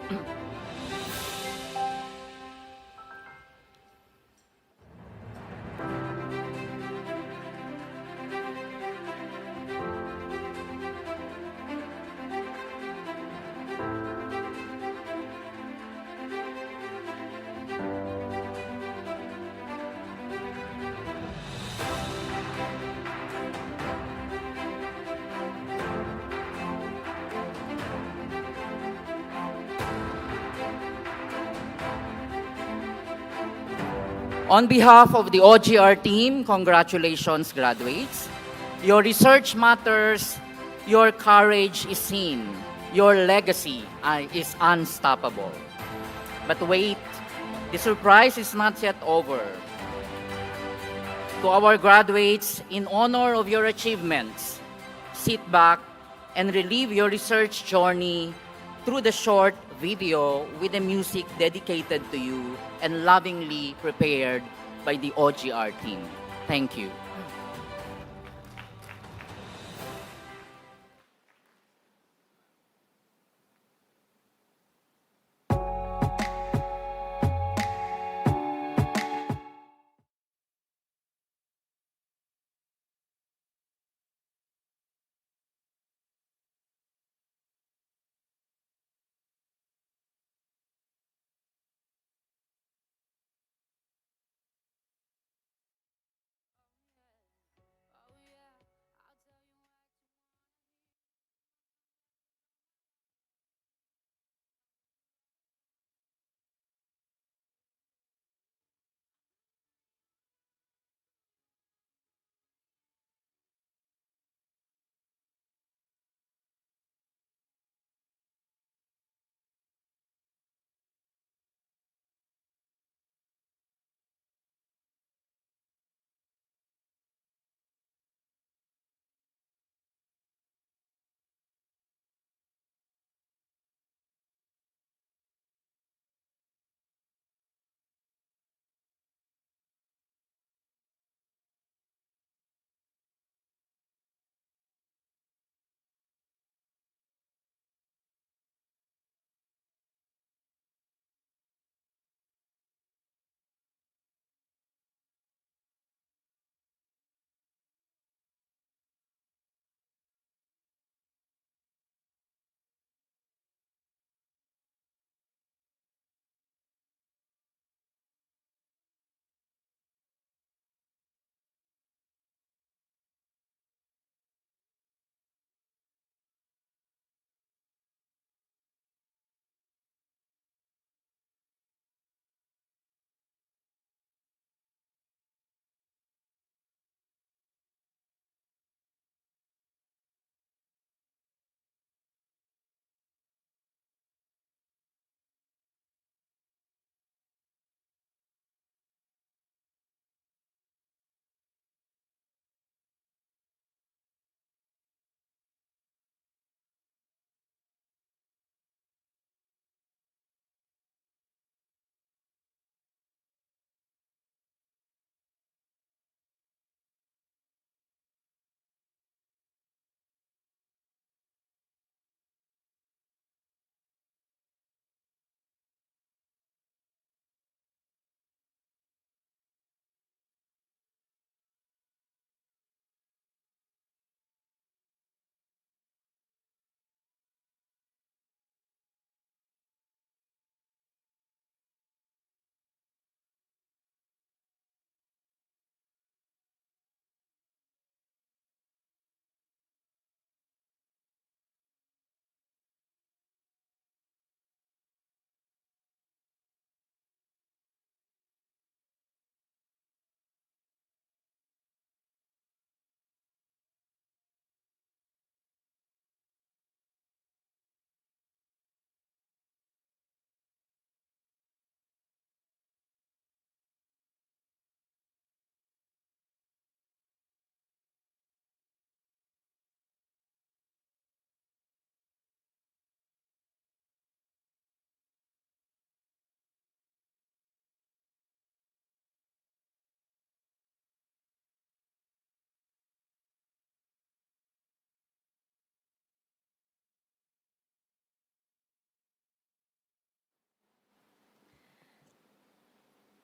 On behalf of the OGR team, congratulations, graduates. Your research matters, your courage is seen, your legacy is unstoppable. But wait, the surprise is not yet over. To our graduates, in honor of your achievements, sit back and relive your research journey through the short video with the music dedicated to you and lovingly prepared by the OGR team. Thank you.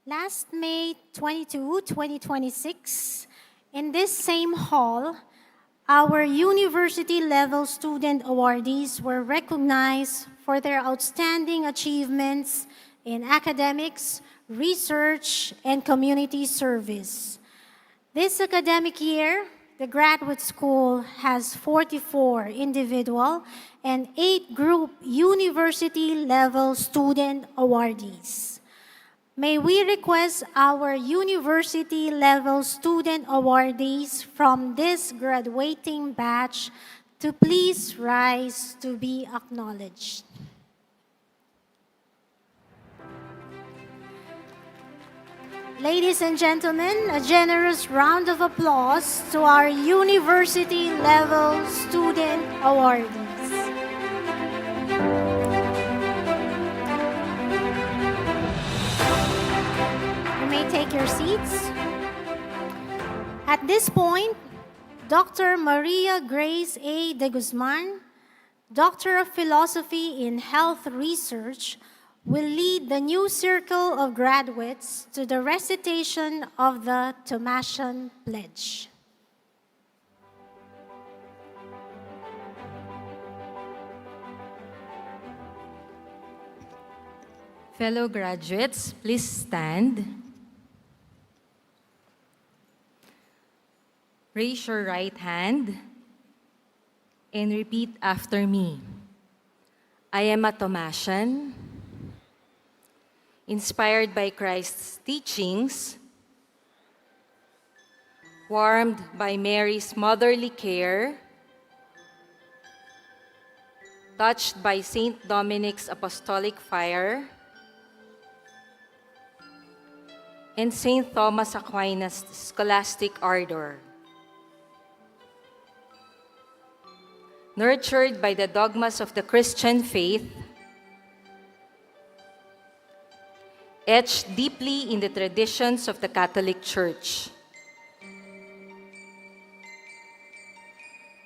Last May 22, 2026, in this same hall, our university-level student awardees were recognized for their outstanding achievements in academics, research, and community service. This academic year, the graduate school has 44 individual and 8 group university-level student awardees. May we request our university-level student awardees from this graduating batch to please rise to be acknowledged. Ladies and gentlemen, a generous round of applause to our university-level student awardees. You may take your seats. At this point, Dr. Maria Grace A. de Guzman, Doctor of Philosophy in Health Research, will lead the new circle of graduates to the recitation of the Thomasian Pledge. Fellow graduates, please stand. Raise your right hand and repeat after me. I am a Thomasian, inspired by Christ's teachings, warmed by Mary's motherly care, touched by Saint Dominic's apostolic fire, and Saint Thomas Aquinas' scholastic ardor. Nurtured by the dogmas of the Christian faith, etched deeply in the traditions of the Catholic Church.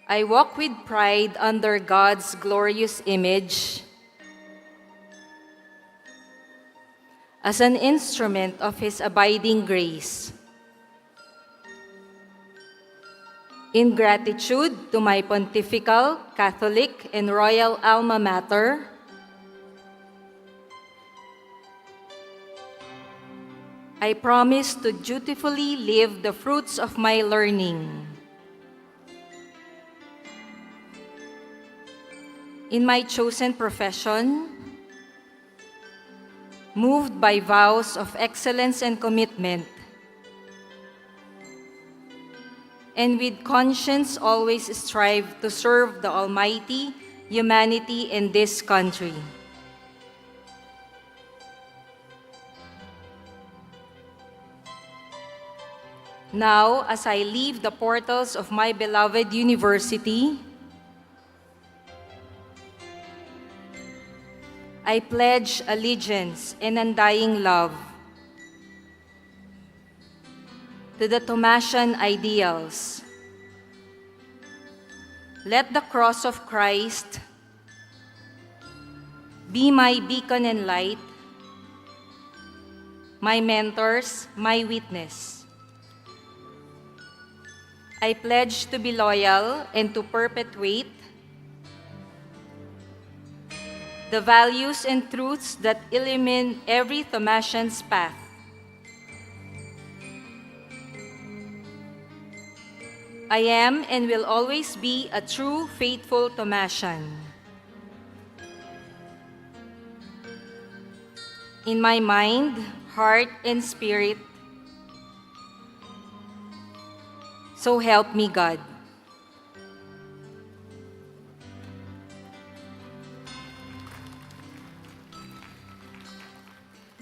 I walk with pride under God's glorious image as an instrument of His abiding grace. In gratitude to my pontifical, Catholic, and royal alma mater, I promise to dutifully live the fruits of my learning. In my chosen profession, moved by vows of excellence and commitment, and with conscience always strive to serve the Almighty, humanity, and this country. Now, as I leave the portals of my beloved university, I pledge allegiance and undying love to the Thomasian ideals. Let the cross of Christ be my beacon and light, my mentors, my witness. I pledge to be loyal and to perpetuate the values and truths that illumine every Thomasian's path. I am and will always be a true, faithful Thomasian. In my mind, heart, and spirit, so help me God.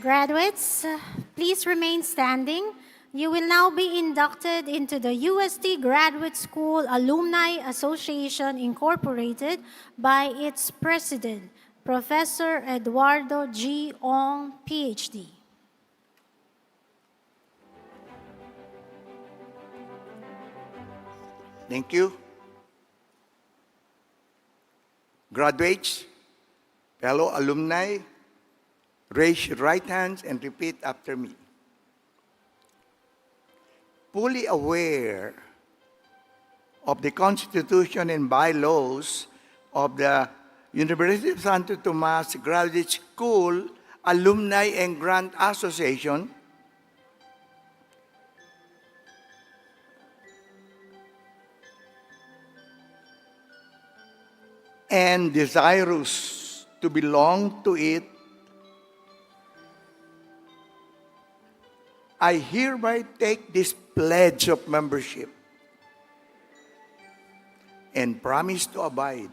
Graduates, please remain standing. You will now be inducted into the UST Graduate School Alumni Association Incorporated by its president, Professor Eduardo G. Ong, PhD. Thank you. Graduates, fellow alumni, raise your right hands and repeat after me. fully aware of the Constitution and bylaws of the University of Santo Tomas Graduate School Alumni and Grant Association, and desirous to belong to it, I hereby take this pledge of membership and promise to abide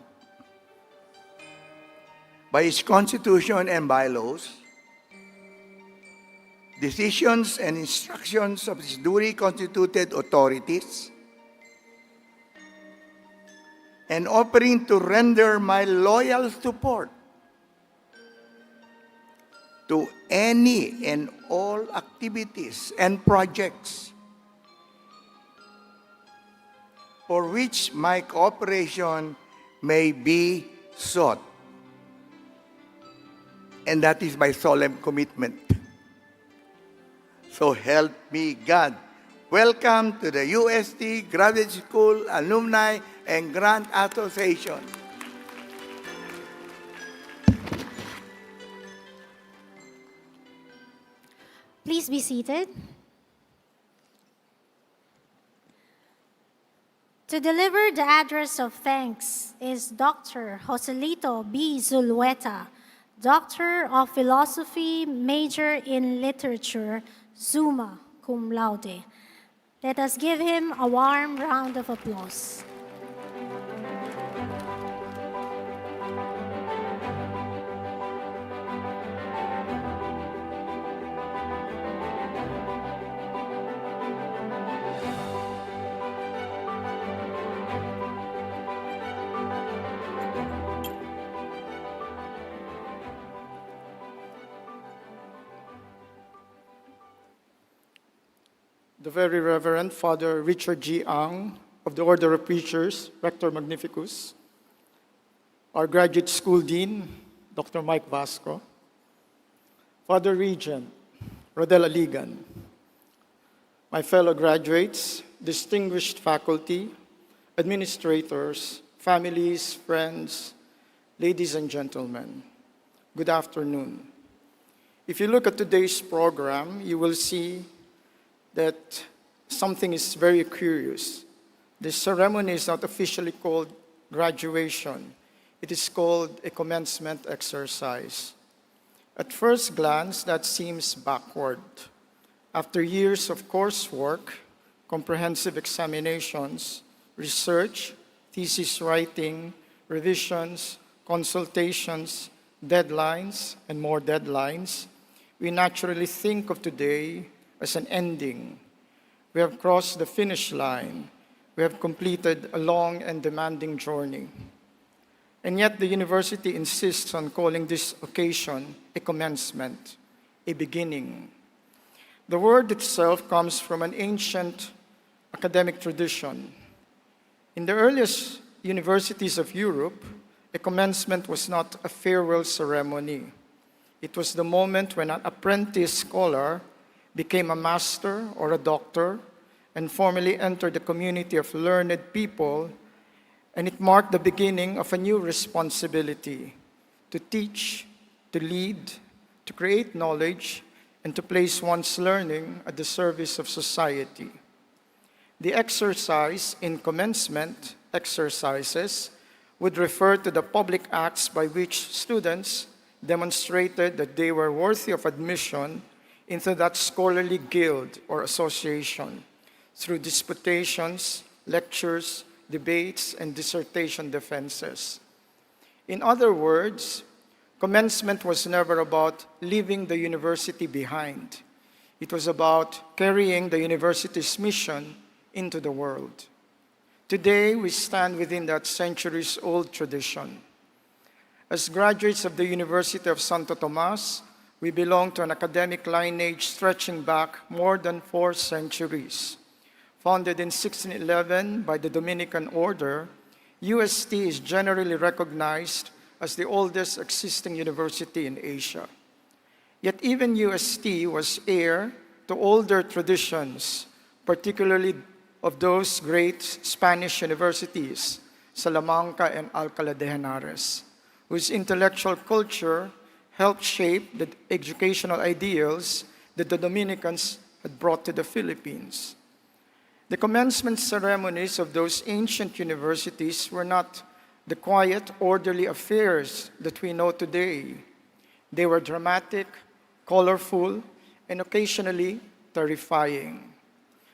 by its constitution and bylaws, decisions and instructions of its duly constituted authorities, and offering to render my loyal support to any and all activities and projects for which my cooperation may be sought. And that is my solemn commitment. So help me God. Welcome to the UST Graduate School Alumni and Grant Association. Please be seated. To deliver the address of thanks is Dr. Joselito B. Zulueta, Doctor of Philosophy, Major in Literature, summa cum laude. Let us give him a warm round of applause. The Very Reverend Father Richard G. Ang of the Order of Preachers, Rector Magnificus, our Graduate School Dean, Dr. Mike Vasco, Father Regent Rodel Aligan, my fellow graduates, distinguished faculty, administrators, families, friends, ladies and gentlemen, good afternoon. If you look at today's program, you will see that something is very curious. This ceremony is not officially called graduation. It is called a commencement exercise. At first glance, that seems backward. After years of coursework, comprehensive examinations, research, thesis writing, revisions, consultations, deadlines, and more deadlines, we naturally think of today as an ending. We have crossed the finish line. We have completed a long and demanding journey. And yet the university insists on calling this occasion a commencement, a beginning. The word itself comes from an ancient academic tradition. In the earliest universities of Europe, a commencement was not a farewell ceremony. It was the moment when an apprentice scholar became a master or a doctor, and formally entered the community of learned people, and it marked the beginning of a new responsibility to teach, to lead, to create knowledge, and to place one's learning at the service of society. The exercise in commencement exercises would refer to the public acts by which students demonstrated that they were worthy of admission into that scholarly guild or association through disputations, lectures, debates, and dissertation defenses. In other words, commencement was never about leaving the university behind. It was about carrying the university's mission into the world. Today, we stand within that centuries-old tradition. As graduates of the University of Santo Tomas, we belong to an academic lineage stretching back more than 4 centuries. Founded in 1611 by the Dominican Order, UST is generally recognized as the oldest existing university in Asia. Yet even UST was heir to older traditions, particularly of those great Spanish universities, Salamanca and Alcalá de Henares, whose intellectual culture helped shape the educational ideals that the Dominicans had brought to the Philippines. The commencement ceremonies of those ancient universities were not the quiet, orderly affairs that we know today. They were dramatic, colorful, and occasionally terrifying.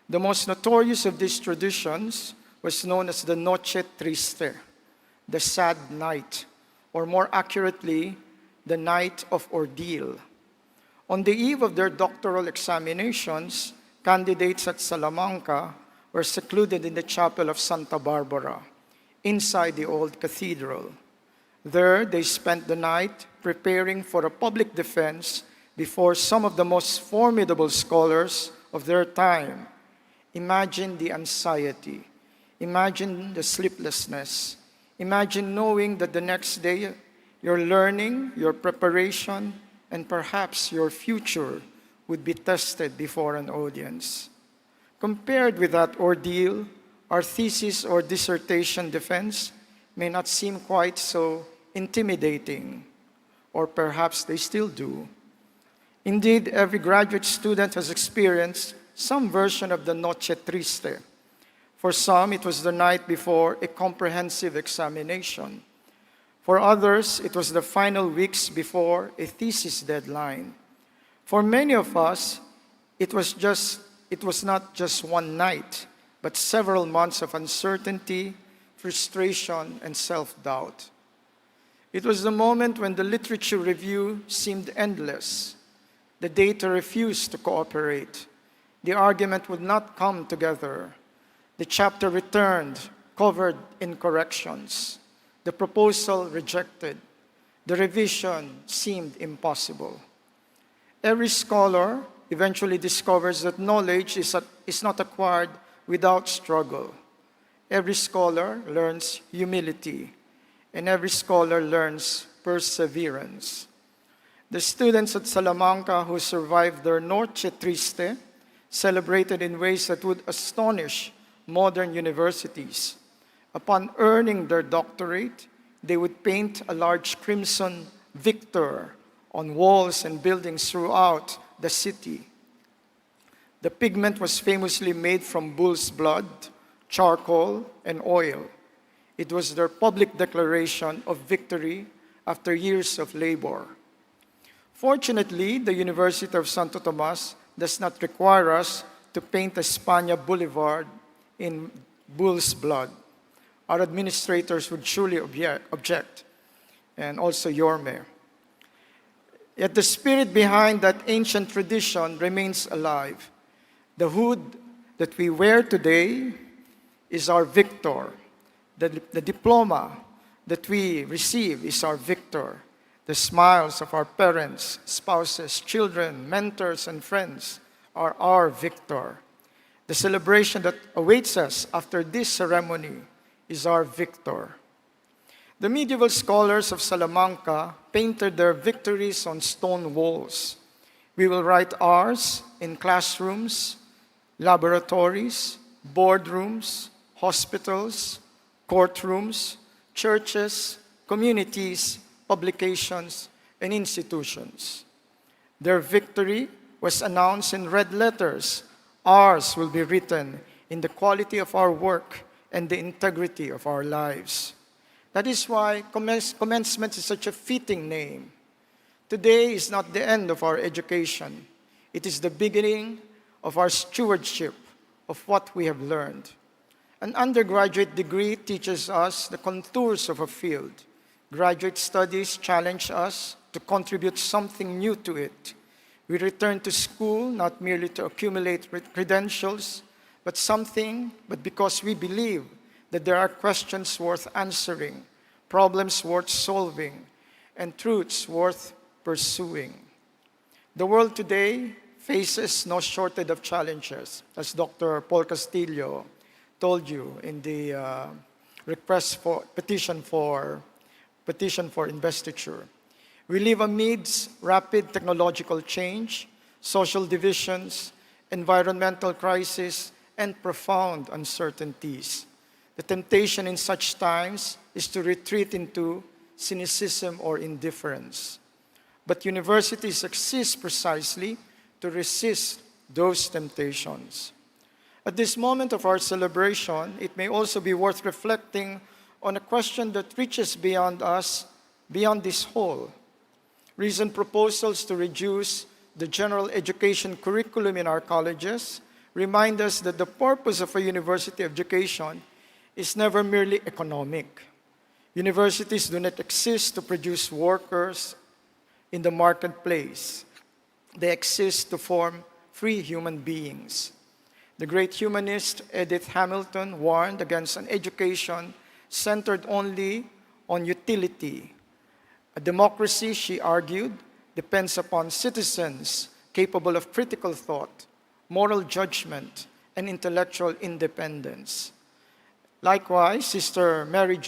The most notorious of these traditions was known as the Noche Triste, the sad night, or more accurately, the night of ordeal. On the eve of their doctoral examinations, candidates at Salamanca were secluded in the chapel of Santa Barbara, inside the old cathedral. There, they spent the night preparing for a public defense before some of the most formidable scholars of their time. Imagine the anxiety. Imagine the sleeplessness. Imagine knowing that the next day your learning, your preparation, and perhaps your future would be tested before an audience. Compared with that ordeal, our thesis or dissertation defense may not seem quite so intimidating, or perhaps they still do. Indeed, every graduate student has experienced some version of the Noche Triste. For some, it was the night before a comprehensive examination. For others, it was the final weeks before a thesis deadline. For many of us, it was not just one night, but several months of uncertainty, frustration, and self-doubt. It was the moment when the literature review seemed endless. The data refused to cooperate. The argument would not come together. The chapter returned, covered in corrections. The proposal rejected. The revision seemed impossible. Every scholar eventually discovers that knowledge is not acquired without struggle. Every scholar learns humility, and every scholar learns perseverance. The students at Salamanca who survived their Noche Triste celebrated in ways that would astonish modern universities. Upon earning their doctorate, they would paint a large crimson victor on walls and buildings throughout the city. The pigment was famously made from bull's blood, charcoal, and oil. It was their public declaration of victory after years of labor. Fortunately, the University of Santo Tomas does not require us to paint España Boulevard in bull's blood. Our administrators would surely object, and also your mayor. Yet the spirit behind that ancient tradition remains alive. The hood that we wear today is our victor. The diploma that we receive is our victor. The smiles of our parents, spouses, children, mentors, and friends are our victor. The celebration that awaits us after this ceremony is our victor. The medieval scholars of Salamanca painted their victories on stone walls. We will write ours in classrooms, laboratories, boardrooms, hospitals, courtrooms, churches, communities, publications, and institutions. Their victory was announced in red letters. Ours will be written in the quality of our work and the integrity of our lives. That is why commencement is such a fitting name. Today is not the end of our education. It is the beginning of our stewardship of what we have learned. An undergraduate degree teaches us the contours of a field. Graduate studies challenge us to contribute something new to it. We return to school not merely to accumulate credentials, but because we believe that there are questions worth answering, problems worth solving, and truths worth pursuing. The world today faces no shortage of challenges, as Dr. Paul Castillo told you in the petition for investiture. We live amidst rapid technological change, social divisions, environmental crisis, and profound uncertainties. The temptation in such times is to retreat into cynicism or indifference. But universities exist precisely to resist those temptations. At this moment of our celebration, it may also be worth reflecting on a question that reaches beyond us, beyond this hall. Recent proposals to reduce the general education curriculum in our colleges remind us that the purpose of a university education is never merely economic. Universities do not exist to produce workers in the marketplace. They exist to form free human beings. The great humanist Edith Hamilton warned against an education centered only on utility. A democracy, she argued, depends upon citizens capable of critical thought, moral judgment, and intellectual independence. Likewise, Sister Miriam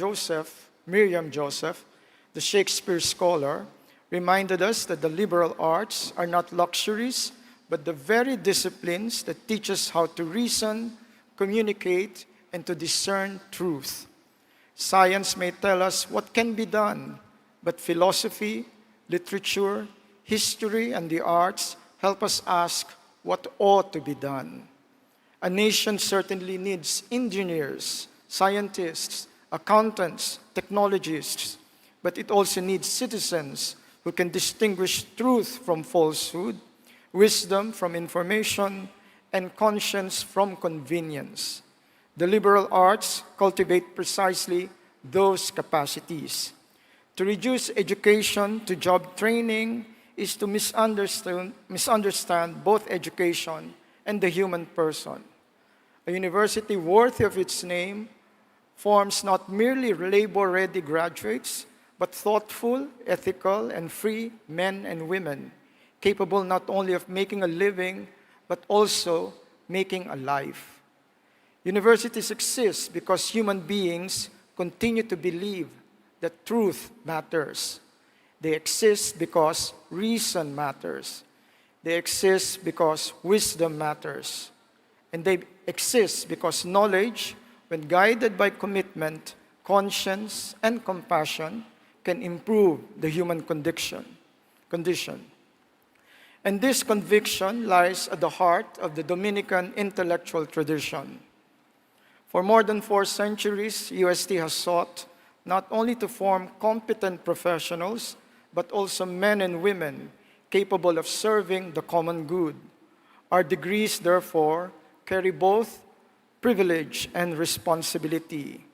Joseph, the Shakespeare scholar, reminded us that the liberal arts are not luxuries, but the very disciplines that teach us how to reason, communicate, and to discern truth. Science may tell us what can be done, but philosophy, literature, history, and the arts help us ask what ought to be done. A nation certainly needs engineers, scientists, accountants, technologists, but it also needs citizens who can distinguish truth from falsehood, wisdom from information, and conscience from convenience. The liberal arts cultivate precisely those capacities. To reduce education to job training is to misunderstand both education and the human person. A university worthy of its name forms not merely labor-ready graduates, but thoughtful, ethical, and free men and women, capable not only of making a living, but also making a life. Universities exist because human beings continue to believe that truth matters. They exist because reason matters. They exist because wisdom matters. And they exist because knowledge, when guided by commitment, conscience, and compassion, can improve the human condition. And this conviction lies at the heart of the Dominican intellectual tradition. For more than 4 centuries, UST has sought not only to form competent professionals, but also men and women capable of serving the common good. Our degrees, therefore, carry both privilege and responsibility.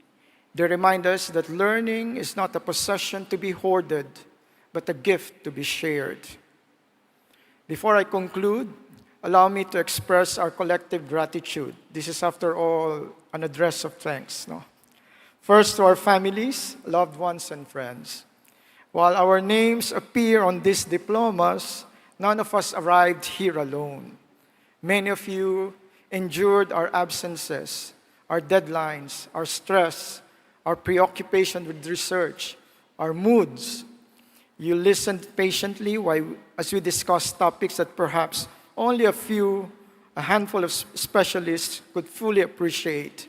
They remind us that learning is not a possession to be hoarded, but a gift to be shared. Before I conclude, allow me to express our collective gratitude. This is, after all, an address of thanks. No? First, to our families, loved ones, and friends. While our names appear on these diplomas, none of us arrived here alone. Many of you endured our absences, our deadlines, our stress, our preoccupation with research, our moods. You listened patiently as we discussed topics that perhaps only a handful of specialists could fully appreciate.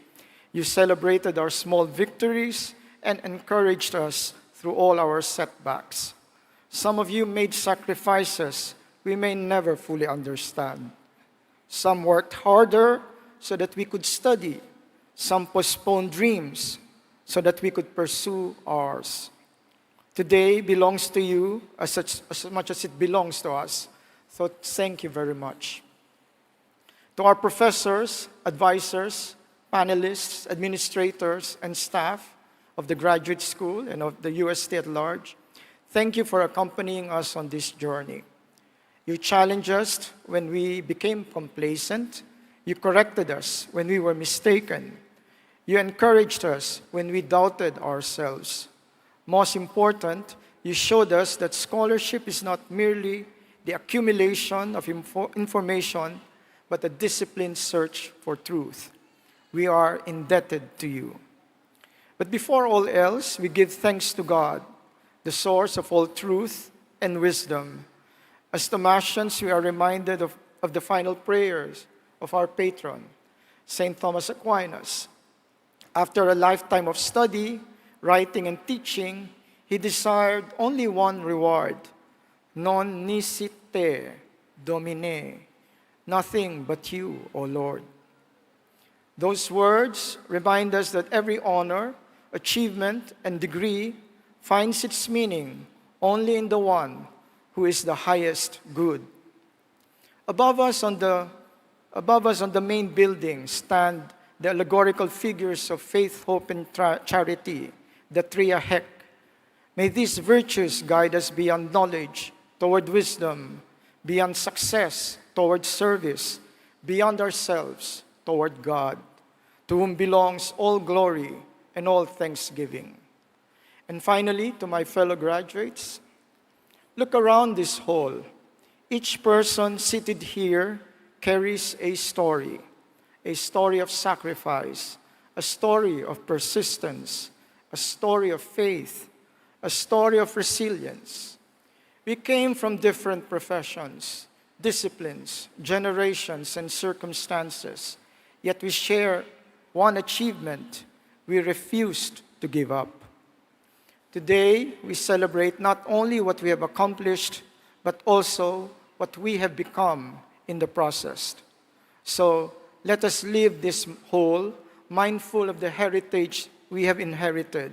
You celebrated our small victories and encouraged us through all our setbacks. Some of you made sacrifices we may never fully understand. Some worked harder so that we could study. Some postponed dreams so that we could pursue ours. Today belongs to you as much as it belongs to us. So thank you very much. To our professors, advisors, panelists, administrators, and staff of the graduate school and of the UST at large, thank you for accompanying us on this journey. You challenged us when we became complacent. You corrected us when we were mistaken. You encouraged us when we doubted ourselves. Most important, you showed us that scholarship is not merely the accumulation of information, but a disciplined search for truth. We are indebted to you. But before all else, we give thanks to God, the source of all truth and wisdom. As Thomasians, we are reminded of the final prayers of our patron, St. Thomas Aquinas. After a lifetime of study, writing, and teaching, he desired only one reward, non nisi te, Domine, nothing but you, O Lord. Those words remind us that every honor, achievement, and degree finds its meaning only in the one who is the highest good. Above us on the main building stand the allegorical figures of faith, hope, and charity, the triahek. May these virtues guide us beyond knowledge toward wisdom, beyond success toward service, beyond ourselves toward God, to whom belongs all glory and all thanksgiving. And finally, to my fellow graduates, look around this hall. Each person seated here carries a story of sacrifice, a story of persistence, a story of faith, a story of resilience. We came from different professions, disciplines, generations, and circumstances, yet we share one achievement: we refused to give up. Today, we celebrate not only what we have accomplished, but also what we have become in the process. So let us live this whole, mindful of the heritage we have inherited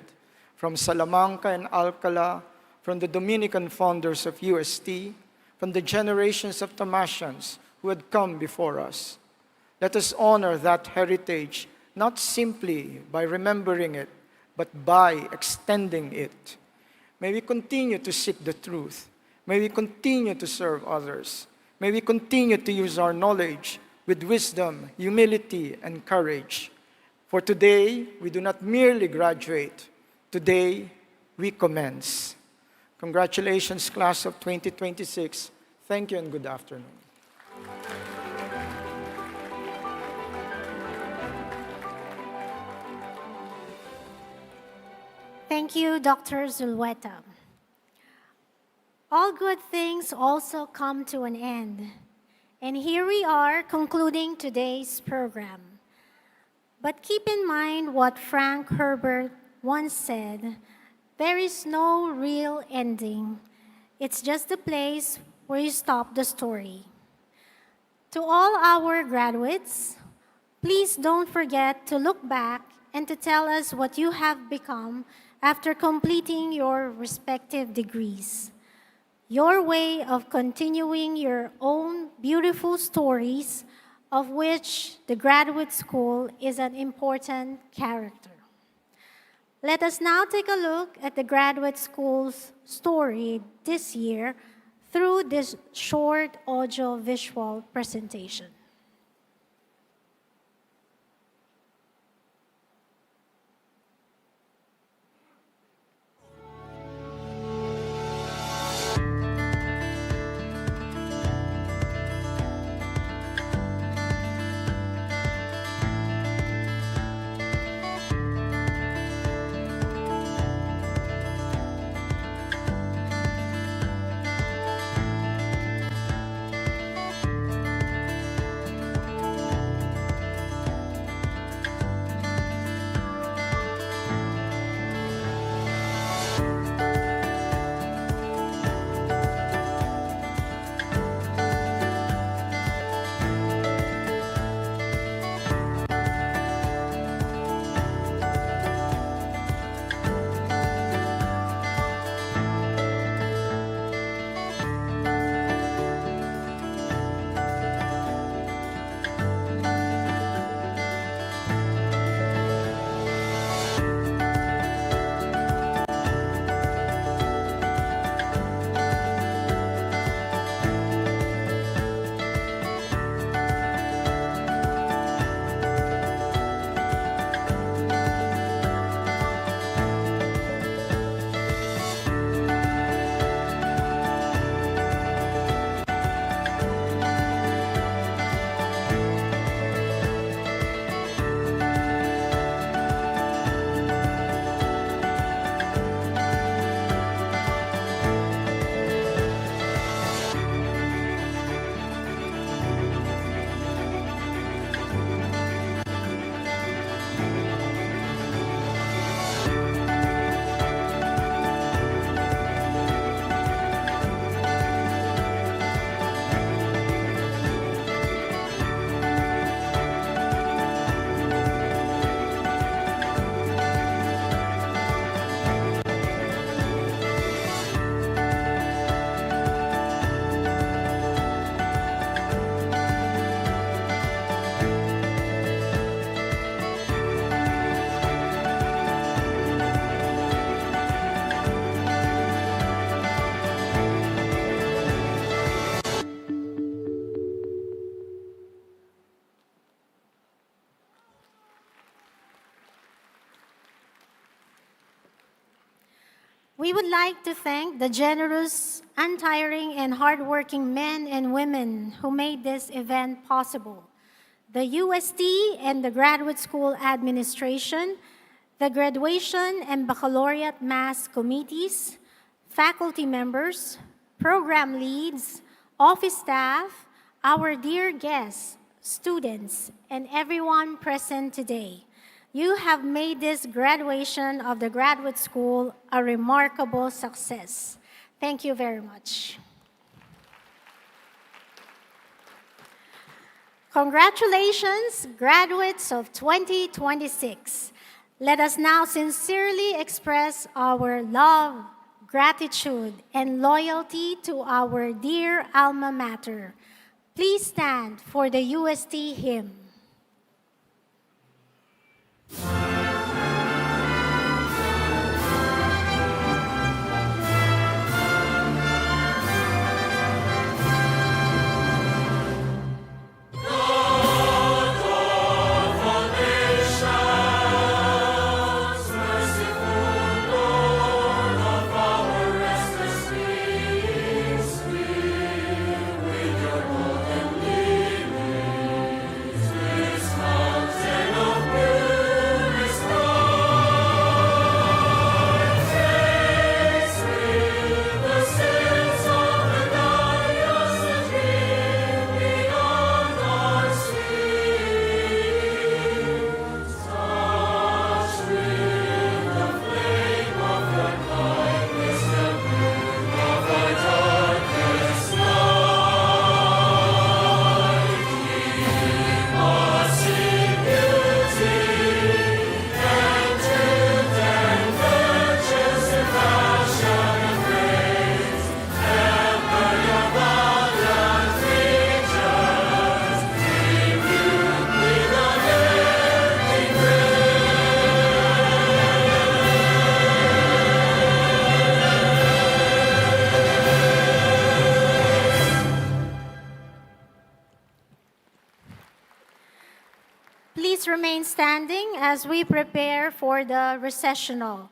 from Salamanca and Alcala, from the Dominican founders of UST, from the generations of Thomasians who had come before us. Let us honor that heritage not simply by remembering it, but by extending it. May we continue to seek the truth. May we continue to serve others. May we continue to use our knowledge with wisdom, humility, and courage. For today, we do not merely graduate. Today, we commence. Congratulations, class of 2026. Thank you and good afternoon. Thank you, Dr. Zulueta. All good things also come to an end. And here we are concluding today's program. But keep in mind what Frank Herbert once said: there is no real ending. It's just the place where you stop the story. To all our graduates, please don't forget to look back and to tell us what you have become after completing your respective degrees. Your way of continuing your own beautiful stories, of which the graduate school is an important character. Let us now take a look at the graduate school's story this year through this short audio-visual presentation. We would like to thank the generous, untiring, and hardworking men and women who made this event possible. The UST and the Graduate School Administration, the Graduation and Baccalaureate Mass Committees, faculty members, program leads, office staff, our dear guests, students, and everyone present today. You have made this graduation of the graduate school a remarkable success. Thank you very much. Congratulations, graduates of 2026. Let us now sincerely express our love, gratitude, and loyalty to our dear alma mater. Please stand for the UST hymn. Please remain standing as we prepare for the recessional.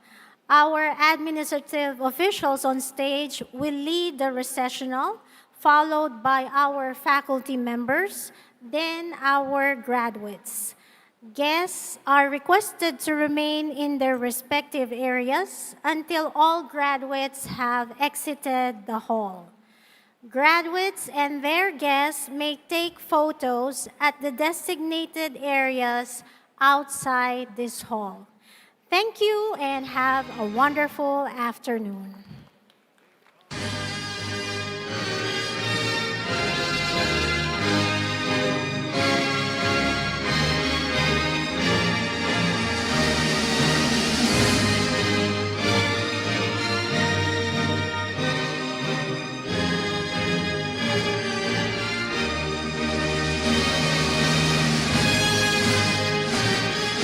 Our administrative officials on stage will lead the recessional, followed by our faculty members, then our graduates. Guests are requested to remain in their respective areas until all graduates have exited the hall. Graduates and their guests may take photos at the designated areas outside this hall. Thank you and have a wonderful afternoon.